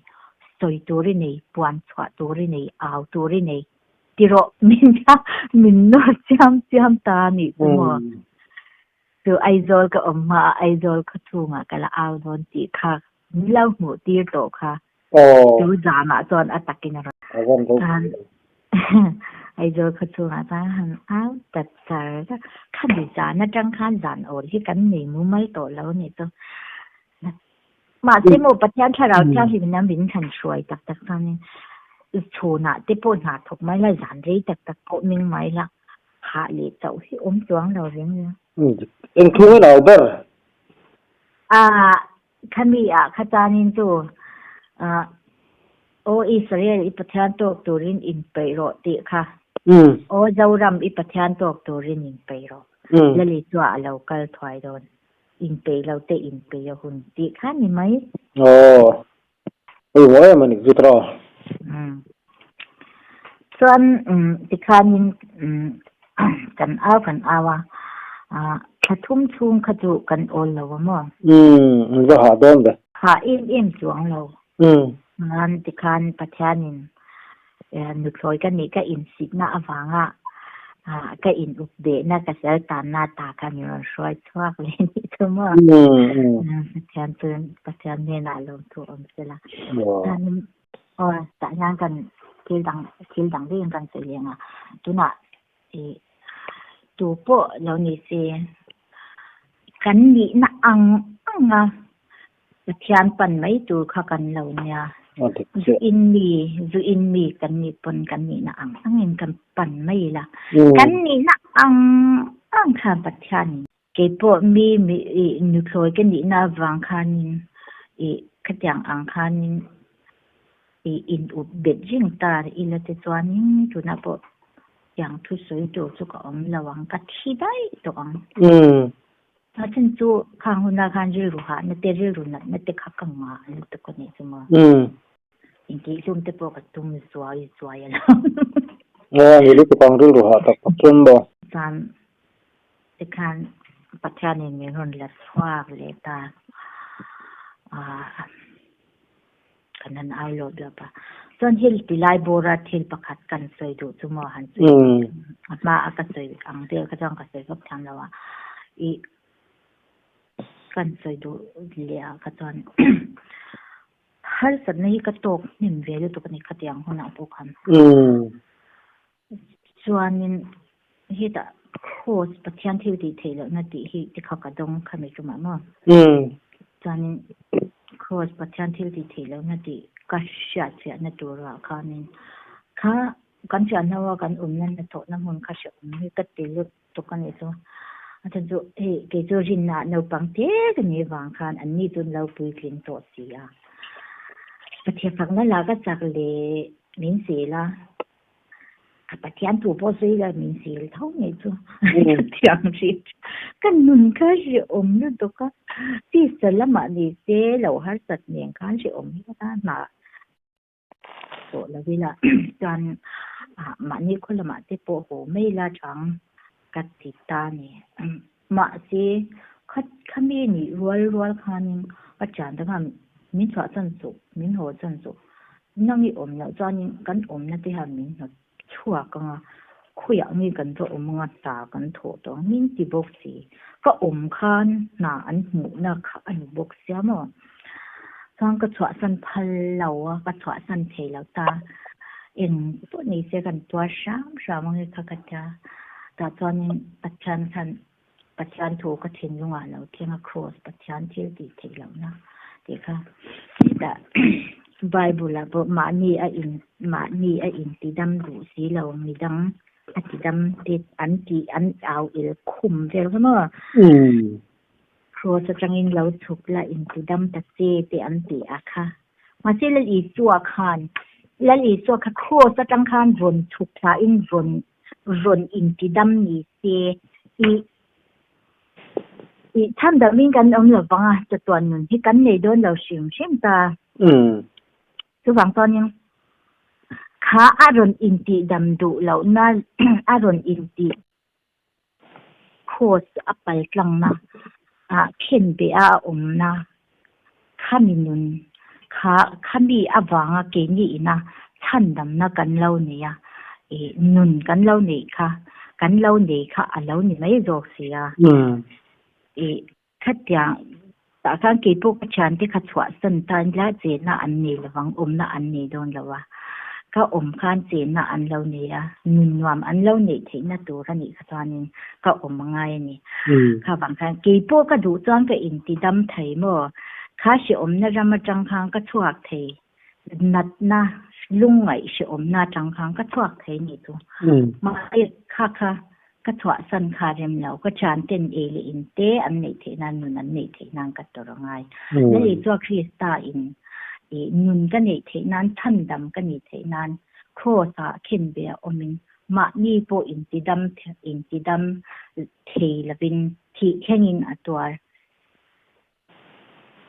[SPEAKER 2] soi tori nei puan chwa tori nei aw tori nei ติโรมินจ้ามินโนจามตานี่ตัวตัวไอโซลก็ออกมาไอโซลก็ทุ่งก็ละเอาโดนตีค่ะมีเล่าหมูตีโตค่ะดูจามาจอนอัตตกินอะไรไอโซลก็ทุ่งจ้าหันเอาแต่แต่ขั้นดีจานะจังขั้นจานโอ้ที่กันหนีมูไม่โตแล้วนี่ตัวมาที่หมู่ประเทศที่เราเที่ยวที่น้ำบินขันช่วยตักตอนนี้ชูน่ะที่ปนหาถูกไหมละจานรีตักโปมิงไหมละหาเหลีเจ้าที่อมจวงเราเรื่องนี้
[SPEAKER 1] เอ็งคือเราเด้อ
[SPEAKER 2] ขมีขจานินจูโออิสราเอลอิปทานตกตัวรินอินไปโรติค่ะโอเจ้ารำอิปทานตกตัวรินอินไปโรแล้วลิจัวเราก็ถอยโดนอินไปเราเตอินไปเราหุ่นติค่ะนี่ไหม
[SPEAKER 1] ว่ามันอีกจุดรอ
[SPEAKER 2] ส่วนติค่ะนินกันเอาว่าขทุ่มชุงขจุกันโอนเราว่ามั่
[SPEAKER 1] งจะหาโดนเลย
[SPEAKER 2] หาอิ่มจวงเรางั้นติคันปัจจัยนินนึกลอยกันนี่ก็อินสิบหน้าฟังก็อินอุปเดชน่าก็เสียตาหน้าตากันอยู่ช่วยทวักเลยนี่ทั้งหมดปัจจัยเตือนปัจจัยเนี่ยน่าลงทุนเสียละนั้นแต่งานกันที่ดังเรื่องกันเสียงตัวน่ะตัวโปะเรานี่สิกันนี่นะอังเทียนปันไม่ตัวข้ากันเราเนี่ยจูอินมีกันนี่ปนกันนี่นะอังเงินกันปันไม่ละกันนี่นะอังข้าปัจจันเก็บโปะมีนึกลอยกันนี่นะวังคันขยันอังคันอินอุบเบ็ดจิงตาอิละเตจวานิตัวน่ะโปะอย่างทุสวยตัวจุกอมระวังกัดที่ได้ตัวถ้าฉันจูข้างหุ่นข้างจิรุหะนั่นเตจิรุนัดนั่นเตขักกังมานั่นตะคนนี้สมจริงๆซุ่มเตปกตุ่มสวยแล้ว
[SPEAKER 1] นี่ลูกฟังจิรุหะตักปัจจุบัน
[SPEAKER 2] ตอนเด็กขันปัจจัยนี้มีคนละสวากเลยตากันนั้นเอาโลดแล้วปะส่วนฮิลติไลโบราฮิลประคัดกันสวยดูจุมหันสวยมาอากาศสวยอังเดียวก็จ้องก็สวยก็ทำแล้วว่าอีกันสวยดูเลี้ยก็จอนฮัลสันนี่ก็ตกนิ่มเวลตัวนี้ขัดยังหัวหน้าพวกคันส่วนนี้ฮิตโคสปะเทียนที่ดีเทลนั่นที่ที่เขากระดงขมิจุมามั่งส่วนนี้โคสปะเทียนที่ดีเทลนั่นที่ก็เสียเสียในตัวเราค่ะนี่ค่ะกันเสียนว่ากันนั่นในตัวน้ำมันค่ะเสียนี่ก็ตีเลือดตัวกันนี่ตัวอาจารย์จูเกจูรินน่ะในปังเตกันนี่วางคันอันนี้จนเราปุยกลิ่นตัวเสียปะเทียนฝังนั่นเราก็จากเลยมินสีละปะเทียนตัวพ่อซื้อละมินสีเท่านี้ตัวเทียงสิกันนุ่นก็เสียนั่นตัวก็ที่สละมาดีเสียเราหาสัตว์เลี้ยงกันเสียก็ได้มาตัวละเวลาจนมานี่คนละมาที่โปโหไม่ละจังกัดติดตาเนี่ยมาสิข้ามีนี่รัวคันอาจารย์ทั้งมินหัวจันสุมินหัวจันสุนั่งนี่แล้วจอนกันนั่นที่หามินหัวชั่วก็คุยมีกันตัวงัดตากันโถตัวมินที่บกสีก็คันหนาอันหูน่ะค่ะอันบกเสียมั้งซ้อนกระฉวสันพันเรากระฉวสันเทแล้วตาเอ็นตัวนี้เสียกันตัวช้ำมันก็กระจาแต่ตอนนี้ปัจจันถูกกระถิ่นลงมาแล้วเที่ยงโครสปัจจันที่ดีเทแล้วนะเด็กค่ะแต่ไบเบิลละบอกมานี่อินติดำดูสีเรามีดังติดำติดอันเอาคุมเจ้าค่ะมั้งโครสจังอินเราถูกละอินติดำตัดเจติอันติอะค่ะมาเจลอีจัวคันและอีจัวค่ะโครสจังคันวนถูกละอินวนอินติดำนี่เซอีท่านดามิงกันเอาหลับฟังจะตัวหนึ่งที่กันในโดนเราเสียงตาคือฟังตอนยังข้าอารมณ์อินติดำดูเราหน้าอารมณ์อินติโคสอัปไปกลางนะเข็นไปนะข้ามีนุนข้ามีวังเกนี่นะท่านดำนะกันเราเนี่ย นุนกันเล่านี่ค่ะกันเล่านี่ค่ะอันเล่านี่ไม่รอกเสียคัดอย่างแต่ข้างกี่พวกฉันที่ขัดสวะสันตันและเจน่าอันนี้ระวังน่ะอันนี้โดนแล้ววะก็ข้านเจน่าอันเล่านี่อ่ะนุนวามอันเล่านี่ที่น่าตัวกันนี่ค่ะตอนนี้ก็มาไงนี่ค่ะบางครั้งกี่พวกก็ดูจอนก็อินติดำไทยมั่วข้าสิน่ะรำมาจังค้างก็ชวกไทยนัดนะลุงไงสิน่ะจังค้างก็ชวกไทยนี่ตัวมาค่ะก็ถวะสันคาเรมแล้วก็ชานเต็นเอลิอินเตอันนี้เทนันนุนอันนี้เทนันกัตตระไงนั่นเองตัวคริสตาอินนุนกันนี่เทนันทันดำกันนี่เทนันโคสาเข็นเบียอมินมานี่โปอินติดำเทละบินที่แค่ยินอัตัว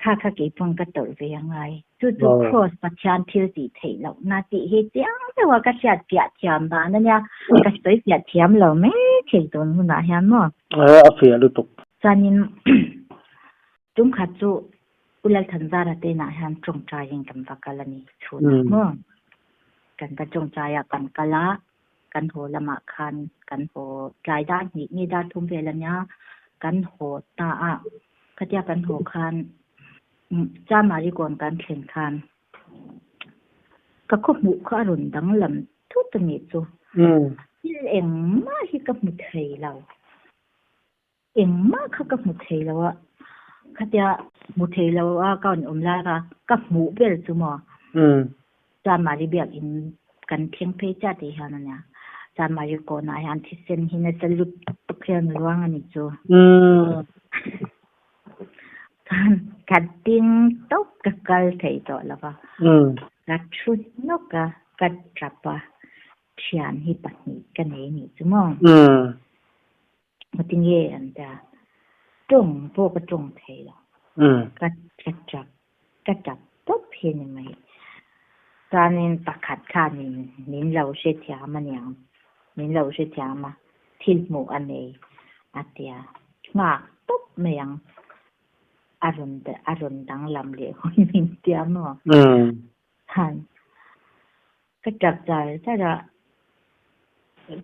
[SPEAKER 2] ข้าเก็บฟังกัตตระเวียงไงจู่ๆโคสปัจจันทิลติเทแล้วนาติเฮเตียงแต่ว่าก็จะเปียเทียมบ้านนั่นเนี่ยก็จะไปเปียเทียมเราไม่เที่ยวตรงนู้นนะเห็นมั้ย
[SPEAKER 1] อาเฟียลุตุก
[SPEAKER 2] จานินจุ่มขัดจู่อุลัยทันซาระเตนะเห็นจงใจยังกันตะกะละนี่ชวนมั้งกันก็จงใจกันกะละกันโหละมาคันกันโหรายได้นี่ได้ทุ่มเวลาเนี่ยกันโหตาอ่ะก็จะกันโหคันจ้ามาดีกว่าการแข่งขันก็คบหมู่ข้ารุ่นดังลำทุกตนิจูที่เอ็งมาที่กับมุทัยเราเอ็งมาเขากับมุทัยเราอะเขาจะมุทัยเราว่าก่อนลาค่ะกับหมู่เบลจูมั้งจ้ามาดีเบียกอินกันเทียงเพจจัดที่ฮานั่นเนี่ยจ้ามาดีกว่านะฮันที่เซนหินจะลุดตะเคียนระวังอันนี้จูกัดดิ้งตกกัลไทยตัวละป่ะกัดชุดนกกัดจับป่ะเชียนฮิปันนี่กันนี่จุ่มมาทิ้งเย่อันเดียจงพวกกระจงไทยละกัดจับตบเพียงยังไงตอนนี้ตักขัดข้านี่เราเสียทีมันยังนี่เราเสียทีมาทิลหมูอันนี้อันเดียงาตบเมียงอารมณ์ดังลำเลียของมินเตียมอ่ะหันก็จับใจถ้าจะ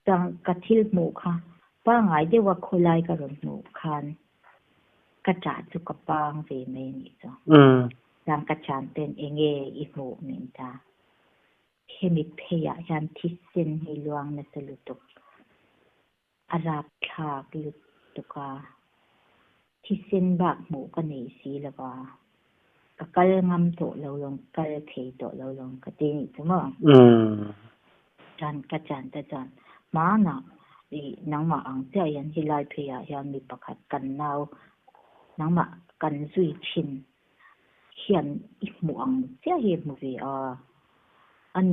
[SPEAKER 2] จังกระทิลหมูค่ะป้าไงเดียวว่าคนไล่กระรนหมูคันกระจาดจุกกระปังเวเมนี่จ้ะจังกระชานเป็นเองอีหมูนี่จ้ะเฮมิเพยะยันทิสินให้ลวงในสลุตุกอาราบขากลุตุกาที่เส้นบากหมูกันนี่สีละว่าก็งำโตเราลงก็เทโตเราลงก็ตีนี่ใช่มั้ยจันกระจันมาน่ะนังมาอังเจียยันที่ลายเพยยันมีประคัดกันนาวนังมากันซุยชินเขียนอีหมูอังเจียเฮมูวีอัน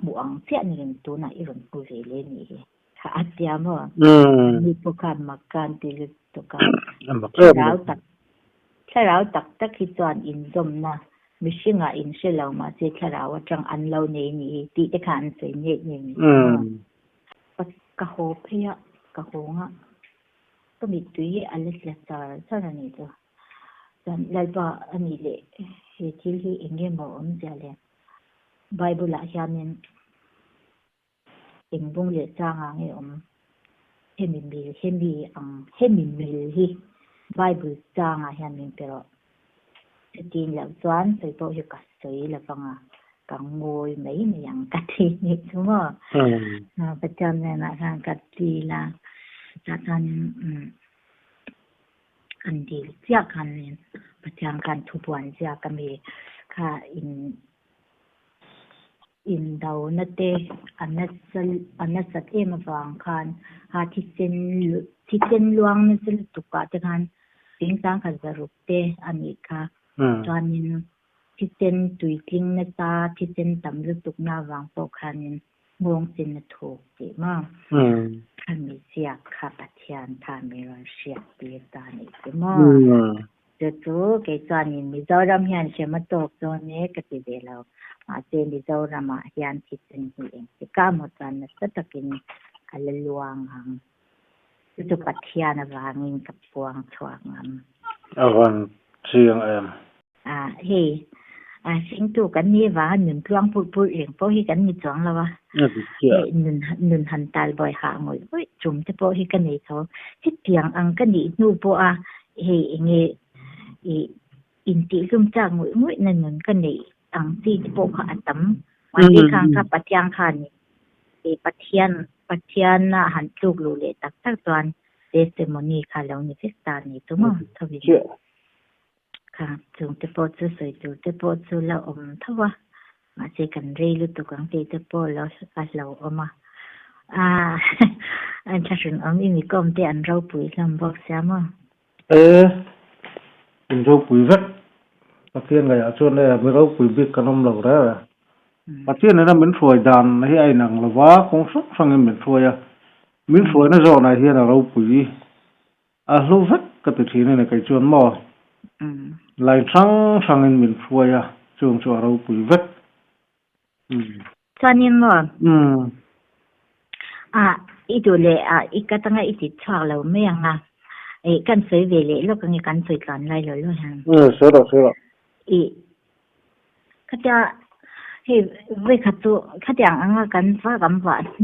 [SPEAKER 2] หมูอังเจียนี่ตัวน่ะอีหลงกูเวเลนี่ค่ะอัดยามว่ามีพวกการมาการติลตุกาเราตักตะคิดจวนอินจมนะมิชิงาอินเชลามาเจคราว่าจังอันเรานี่ติตะขันเสยนี่กะโหเพยะกะโหงะก็มีตุยอันเล็กๆซะนี่จ้ะจันไลบะอันนี้แหละเฮทิลเองบ่จะแลไบเบิลอะยามินเองบ่เลจางางเฮมินมิลฮิไบเบิลจางามินเปโรตีนแล้วจวนใส่โตอยู่กัดสวยแล้วฟังกังโวยไม่ยังกัดทีนี่ใช่มั้ยประจำเนี่ยนะทางกัดทีละจากนั้นอันดีเสียกันเนี่ยประจำการทุกวันเสียกันมีค่ะอินดาวนัดเตอันนั้นสัตเอมาฟังกันหาที่เส้นลวงนั่นสิตุกะจะกันสิ่งต่างกันจะรุกเตอันนี้ค่ะตอนนี้ที่เส้นตุยทิ้งนะตาที่เส้นต่ำลึกตุกหน้าวางโปคันมองเส้นถูกดีมากท่านมีเสียข้าปัจเจียนท่านมีรังเสียเปียตานี่ดีมากจู่ๆแกตอนนี้มีเจ้ารำยันเชื่อมาตกตอนนี้ก็ติดแล้วอาเจนมีเจ้ารำมายันที่เส้นเองที่ก้าหมดตอนนั้นก็ตะกินอันลวงหังจู่ปัจเจียนวางเงินกับพวงชวางงาม
[SPEAKER 1] วันเสียงเฮ้
[SPEAKER 2] สิ่งตัวกันนี่ว่าหนุนท่วงพูดเองพวกที่กันมีจวงแล้วว่าหนุนหันตาบ่อยหางอยจุ่มจะพวกที่กันนี่เขาที่เตียงอังกันนี่นูพวกเงอินติซุ่มจ้างงวยนั่นหนุนกันนี่อังที่พวกเขาอัตำวันที่ข้างกับปัจยังคันปัจเทียนหันลูกลูเลตักตอนเดซมอนีค่ะแล้วนี่ฟิสตานี่ตัวมั้งทวีค่ะจุงเตปอดสวยจุงเตปอดสุแล้วทว่ามาเจกันเรลุตุกังเตปอดแล้วเรามาอันฉันอีมีก้มเตอันเราปุ๋ยลำบอกเสียมั้ง
[SPEAKER 1] เป็นเราปุ๋ยเวทปัจเจียนก็อยากชวนเลยไม่เราปุ๋ยบิ๊กขนมเราแล้วปัจเจียนนี่นะมันสวยดันให้ไอ้หนังละว่าคงสังเงินมันสวยมันสวยนะโซนไอ้ที่เราปุ๋ยรู้เวทก็ติดที่นี่ในการชวนมั่วหลายสังเงินมันสวยช่วงเราปุ๋ยเวท
[SPEAKER 2] ตอนนี้มั้งอีดูเลยอีกก็ตั้งอีติดชอบเราไม่ยังกันสวยเวเลยแล้วก็มีกันสวยกันไรเลยฮะ
[SPEAKER 1] สวยแล้ว
[SPEAKER 2] เขาจะเฮ้เวคัตุเขาจะกันฟ้ากันว่าห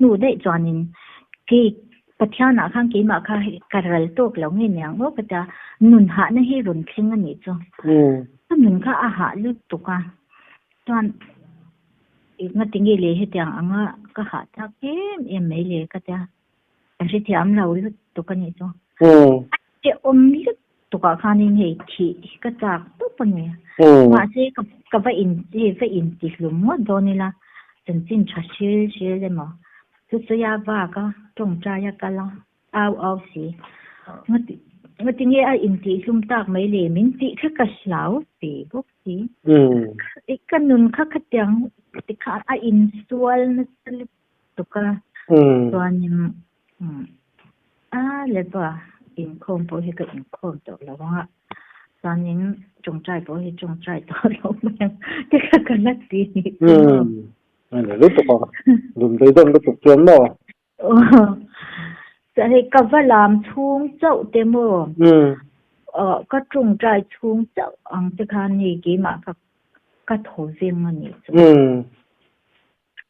[SPEAKER 2] นูได้จอนินกี่ปัจจัยหนักข้างกี่มาค่ะการอะไรตัวเราเงี้ยเนี่ยว่าก็จะหนุนหาในให้รุนขึ้นกันนี่จ้ะถ้าหนุนข้าอาหารเลือกตุกันตอนอีกงั้นติงเลยให้เตียงก็หาจากไม่เลยก็จะแต่ที่ที่เราเลือกตุกันนี่จ้ะจะนี่ตุกข้านี่ให้ที่ก็จากตุปนี่ว่าเจ๊กับว่าอินติลุมว่าโดนี่ละจนสิ้นชัดเชื่อเลยมั้งสุดยอดว่าก็จงใจกันละเอาสิงั้นติงอินติลุมตากไม่เลยมินติแค่กระเช้าสิพวกสิอีกกันนุนข้าขัดยังติขาอินส่วนนั่นตุกตัวนี้เลยป่ะอินโคมพอให้กับอินโคมตัวแล้วว่าตอนนี้จงใจพอให้จงใจตัวเราแม่งที่ข้ากันนักดีนี่
[SPEAKER 1] นั่นแหละรู้ตัวลุมใจต้องรู้ตัวจนบ่
[SPEAKER 2] จะให้กับว่าลามทุ่งเจ้าเต็มก็จงใจทุ่งเจ้าอังจะคานี่กี่มากับก็โถเสียงมันนี่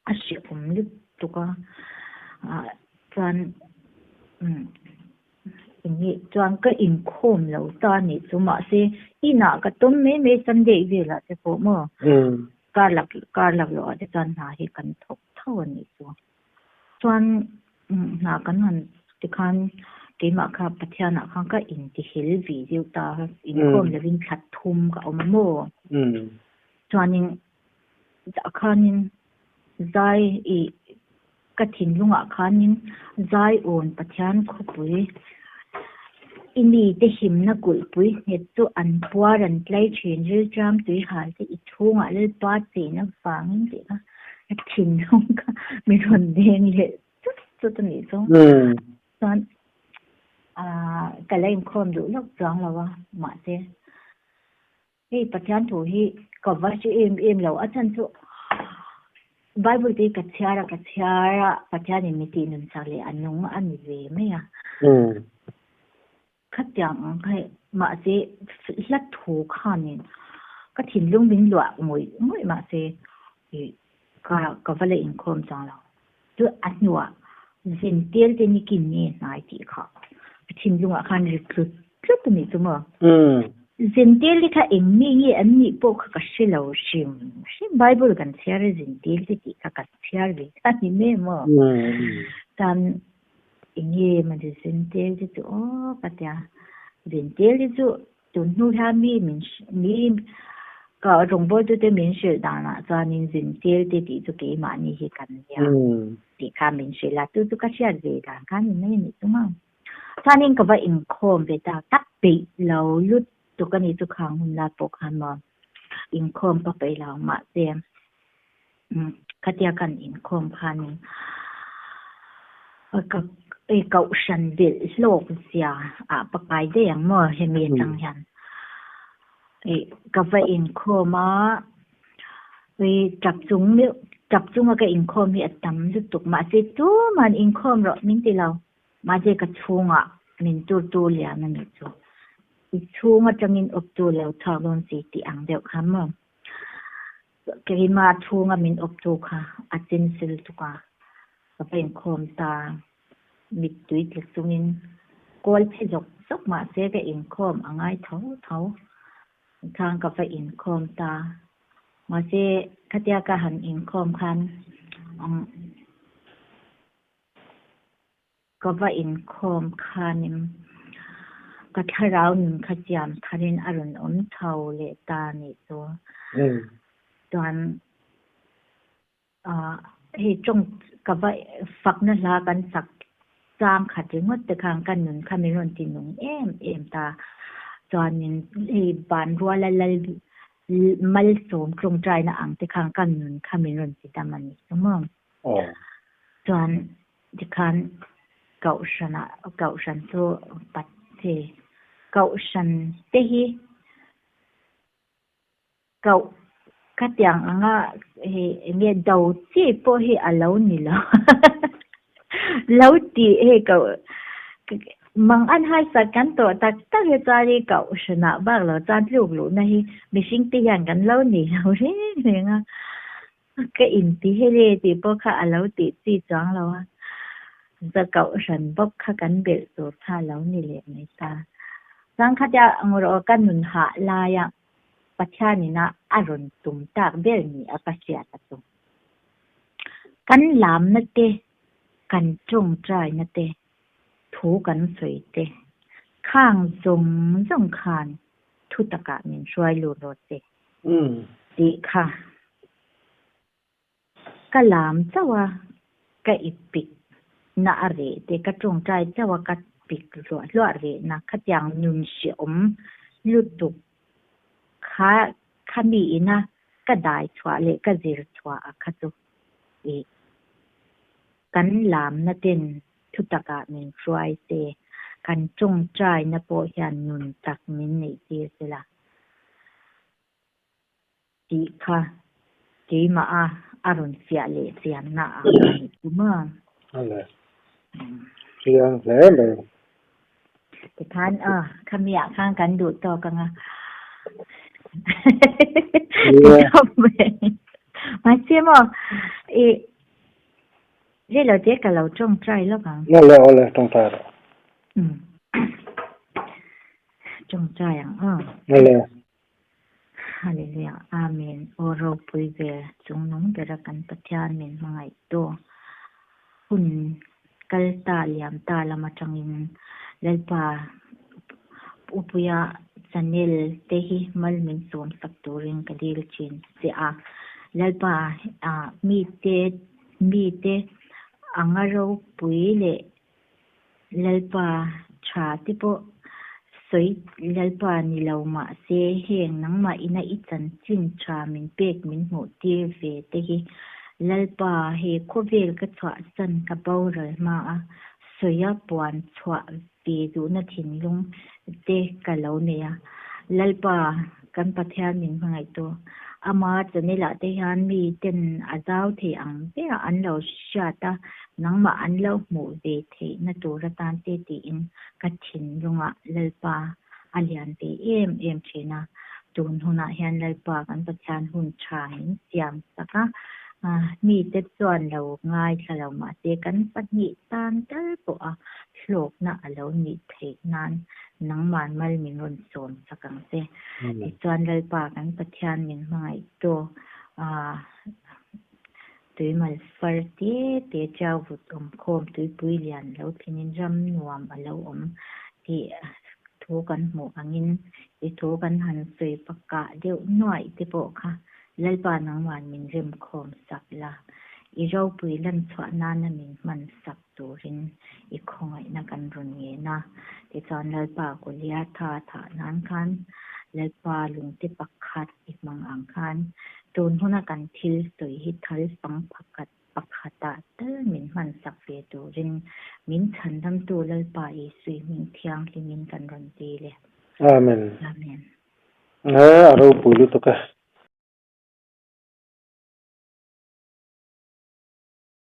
[SPEAKER 2] อาชีพผมลึกตัวก็ตอนอย่างนี้จวนก็อินโคมแล้วตอนนี้สมมติสิอีน่าก็ต้มไม่สันเดียวละจะพอมั้งการหลักหล่อจะตอนหาเหตุกันทบเท่านี้ตัวจวนหากันมันที่คันกี่มาครับปัจจัยหนักข้างก็อินที่เฮลวีเดียวตาอินโคมแล้ววิ่งขัดทุ่มก็เอามาโม่จวนนี้จะคันนี้ใจอีกระถิ่นลุงคันนี้ใจโอนปัจจัยคุปุยอินดีจะหิมนักกุลปุยเหตุตัวอันปวารันไล่เชียนเรื่องจามตุยหายจะอีทุ่งเลยป้าจีนักฟังนี่ก็ถิ่นลุงก็มีคนเด้งเลยจุดตัวนี้จ้ะตอนกันเล่นคอมดูลูกจ้องเราว่าหมาเจ้ที่ปัจจัยถูกที่กับว่าชื่อเอ็มเราอาจารย์ทุกไบเบิลที่กัจฉาระปัจจัยนี้มีตีนึงสักเลยอันนู้นอันนี้เวไม่ขัดยังให้มาเจลัดถูกข้านี่ก็ถิ่นลุงบินหลวงมวยมาเจก็ว่าเลยอินโคมจังเราด้วยอันหนัวสินเตี้ยจะนี่กินนี่นายที่เขาถิ่นลุงข้านี่คือตัวนี้ตัวมั้งสินเตี้ยที่เขาเองมีอันนี้พวกเขาเชื่อเราชิมไบเบิลกันเชื่อสินเตี้ยที่เขาเชื่อเลยอันนี้ไม่มั้งตอนini menjadi itu kata zintil itu tunnu kami ni kalau jumbo itu de 民事当然说你 zintil 的itu给嘛你去干呀di kami 民事啦tu tu kasih ada kan ini itu mah tadi kalau income beta tapi lalu tu kan itu kang la pokan mah income apa ilau mak dia katakan income kanเก่าฉันเดือดโลกเสียปกายได้อย่างมั่วเฮมีจังยันกาแฟอินโคมาจับจุงกับอินโคมีอัตมจุดตุกมาเจตัวมันอินโคมรอมิ้นตีเรามาเจกับชุงมินตัวเลี้ยมันจูชุงจะมินอบตัวแล้วทอลอนสีตีอังเดียวคำมั่ง kaya matunga min optuka atin sil tuka kapin komta mittuit lesungin kol phejok sok ma se ka income angai thau thang ka fa income ta ma se khatia ka han income khan ka fa income khanim ka tharau nin khatiam tharin arun on thau le ta ni to tuan he trong ka va fak na la kan sak chang khatingot te khang kan nun khamiron tinung em ta chuanin he ban ruala lal mal som trong trai na ang te khang kan nun khamiron ti tamani somong chuan ti khan kau shan so pat te kau shan te hi kau katiang anga he nge dau chi po hi alo ni lo lo ti he kau mang an hai sa kan to tak ta he chari kau shana ba lo chan luk lu na hi mishing ti yan kan lo ni lo re nga ka in ti he le ti po kha alo ti chi chang lo a za kau shan bok kha kan be so tha lo ni le nei ta sang kha ja angro kan nun ha la ya pachani na aron tum tak bel ni apasia ta tu kan lam na te kan chung trai na te thu kan soi te khang zong khan thu taka min shwai lu ro te ti kha ka lam chawa ka ipik na are te ka chung trai chawa ka pik ro re na khatyang nun shi lu tu kha mi ina ka dai chwa le ka zir chwa kha tu e kan lam na ten thu taka min shwai te kan chung trai na po hian nun tak min nei ti sela ti kha ti ma a arun sia le siam na a tu ma
[SPEAKER 1] ale siang le
[SPEAKER 2] ti khan khamia khang kan du to ka nga mà xem mà đây là cái lẩu trong trai đó bạn
[SPEAKER 1] ole trong trai
[SPEAKER 2] trong trai à
[SPEAKER 1] ole
[SPEAKER 2] hallelujah amen oro pui ve chung nong bera kan pathian min mangai to hun kalta liam ta lama tangin lalpa upuya sanil tehi mal min som sakturin kadil chin se a lalpa mi te angaro puile lalpa cha tipo soi lalpa ni lauma se heng nang ma ina ichan chin cha min pek min mu ti ve tehi lalpa he khovel ka chwa san ka bawral ma a soya puan chwa ti du na thin lung te kalau ne ya lalpa kan pathian min mangai to ama chanela te han mi ten azau the ang te an lo shata nangma an lo mu ve the na tur tan te ti in ka thin lunga lalpa alian te em chena tun huna hian lalpa kan pathian hun tha min siam saka mi te chuan lo ngai thalo ma te kan pani tan tar po a hlok na alo ni the nan nangman mal min ron som sakang se chuan lalpa kan pathian min mangai to tui mal far te chau vut khom tui pui lian lo thinin ram nuam alo ti thu kan mu angin ti thu kan han sei pakka deu noi te po kha lalpa nangman min rem khom sakla i ro pui lan chwa na min man sak turin i khongai na kan run nge na ti chan lalpa ko lia tha nan khan lalpa lung te pakhat i mang ang khan tun huna kan thil soi hi thal pang pakhata tel min man sak ve turin min thandam tu lalpa i sui min thiang li min kan run ti le
[SPEAKER 1] amen
[SPEAKER 2] amen
[SPEAKER 1] aro pulu to ka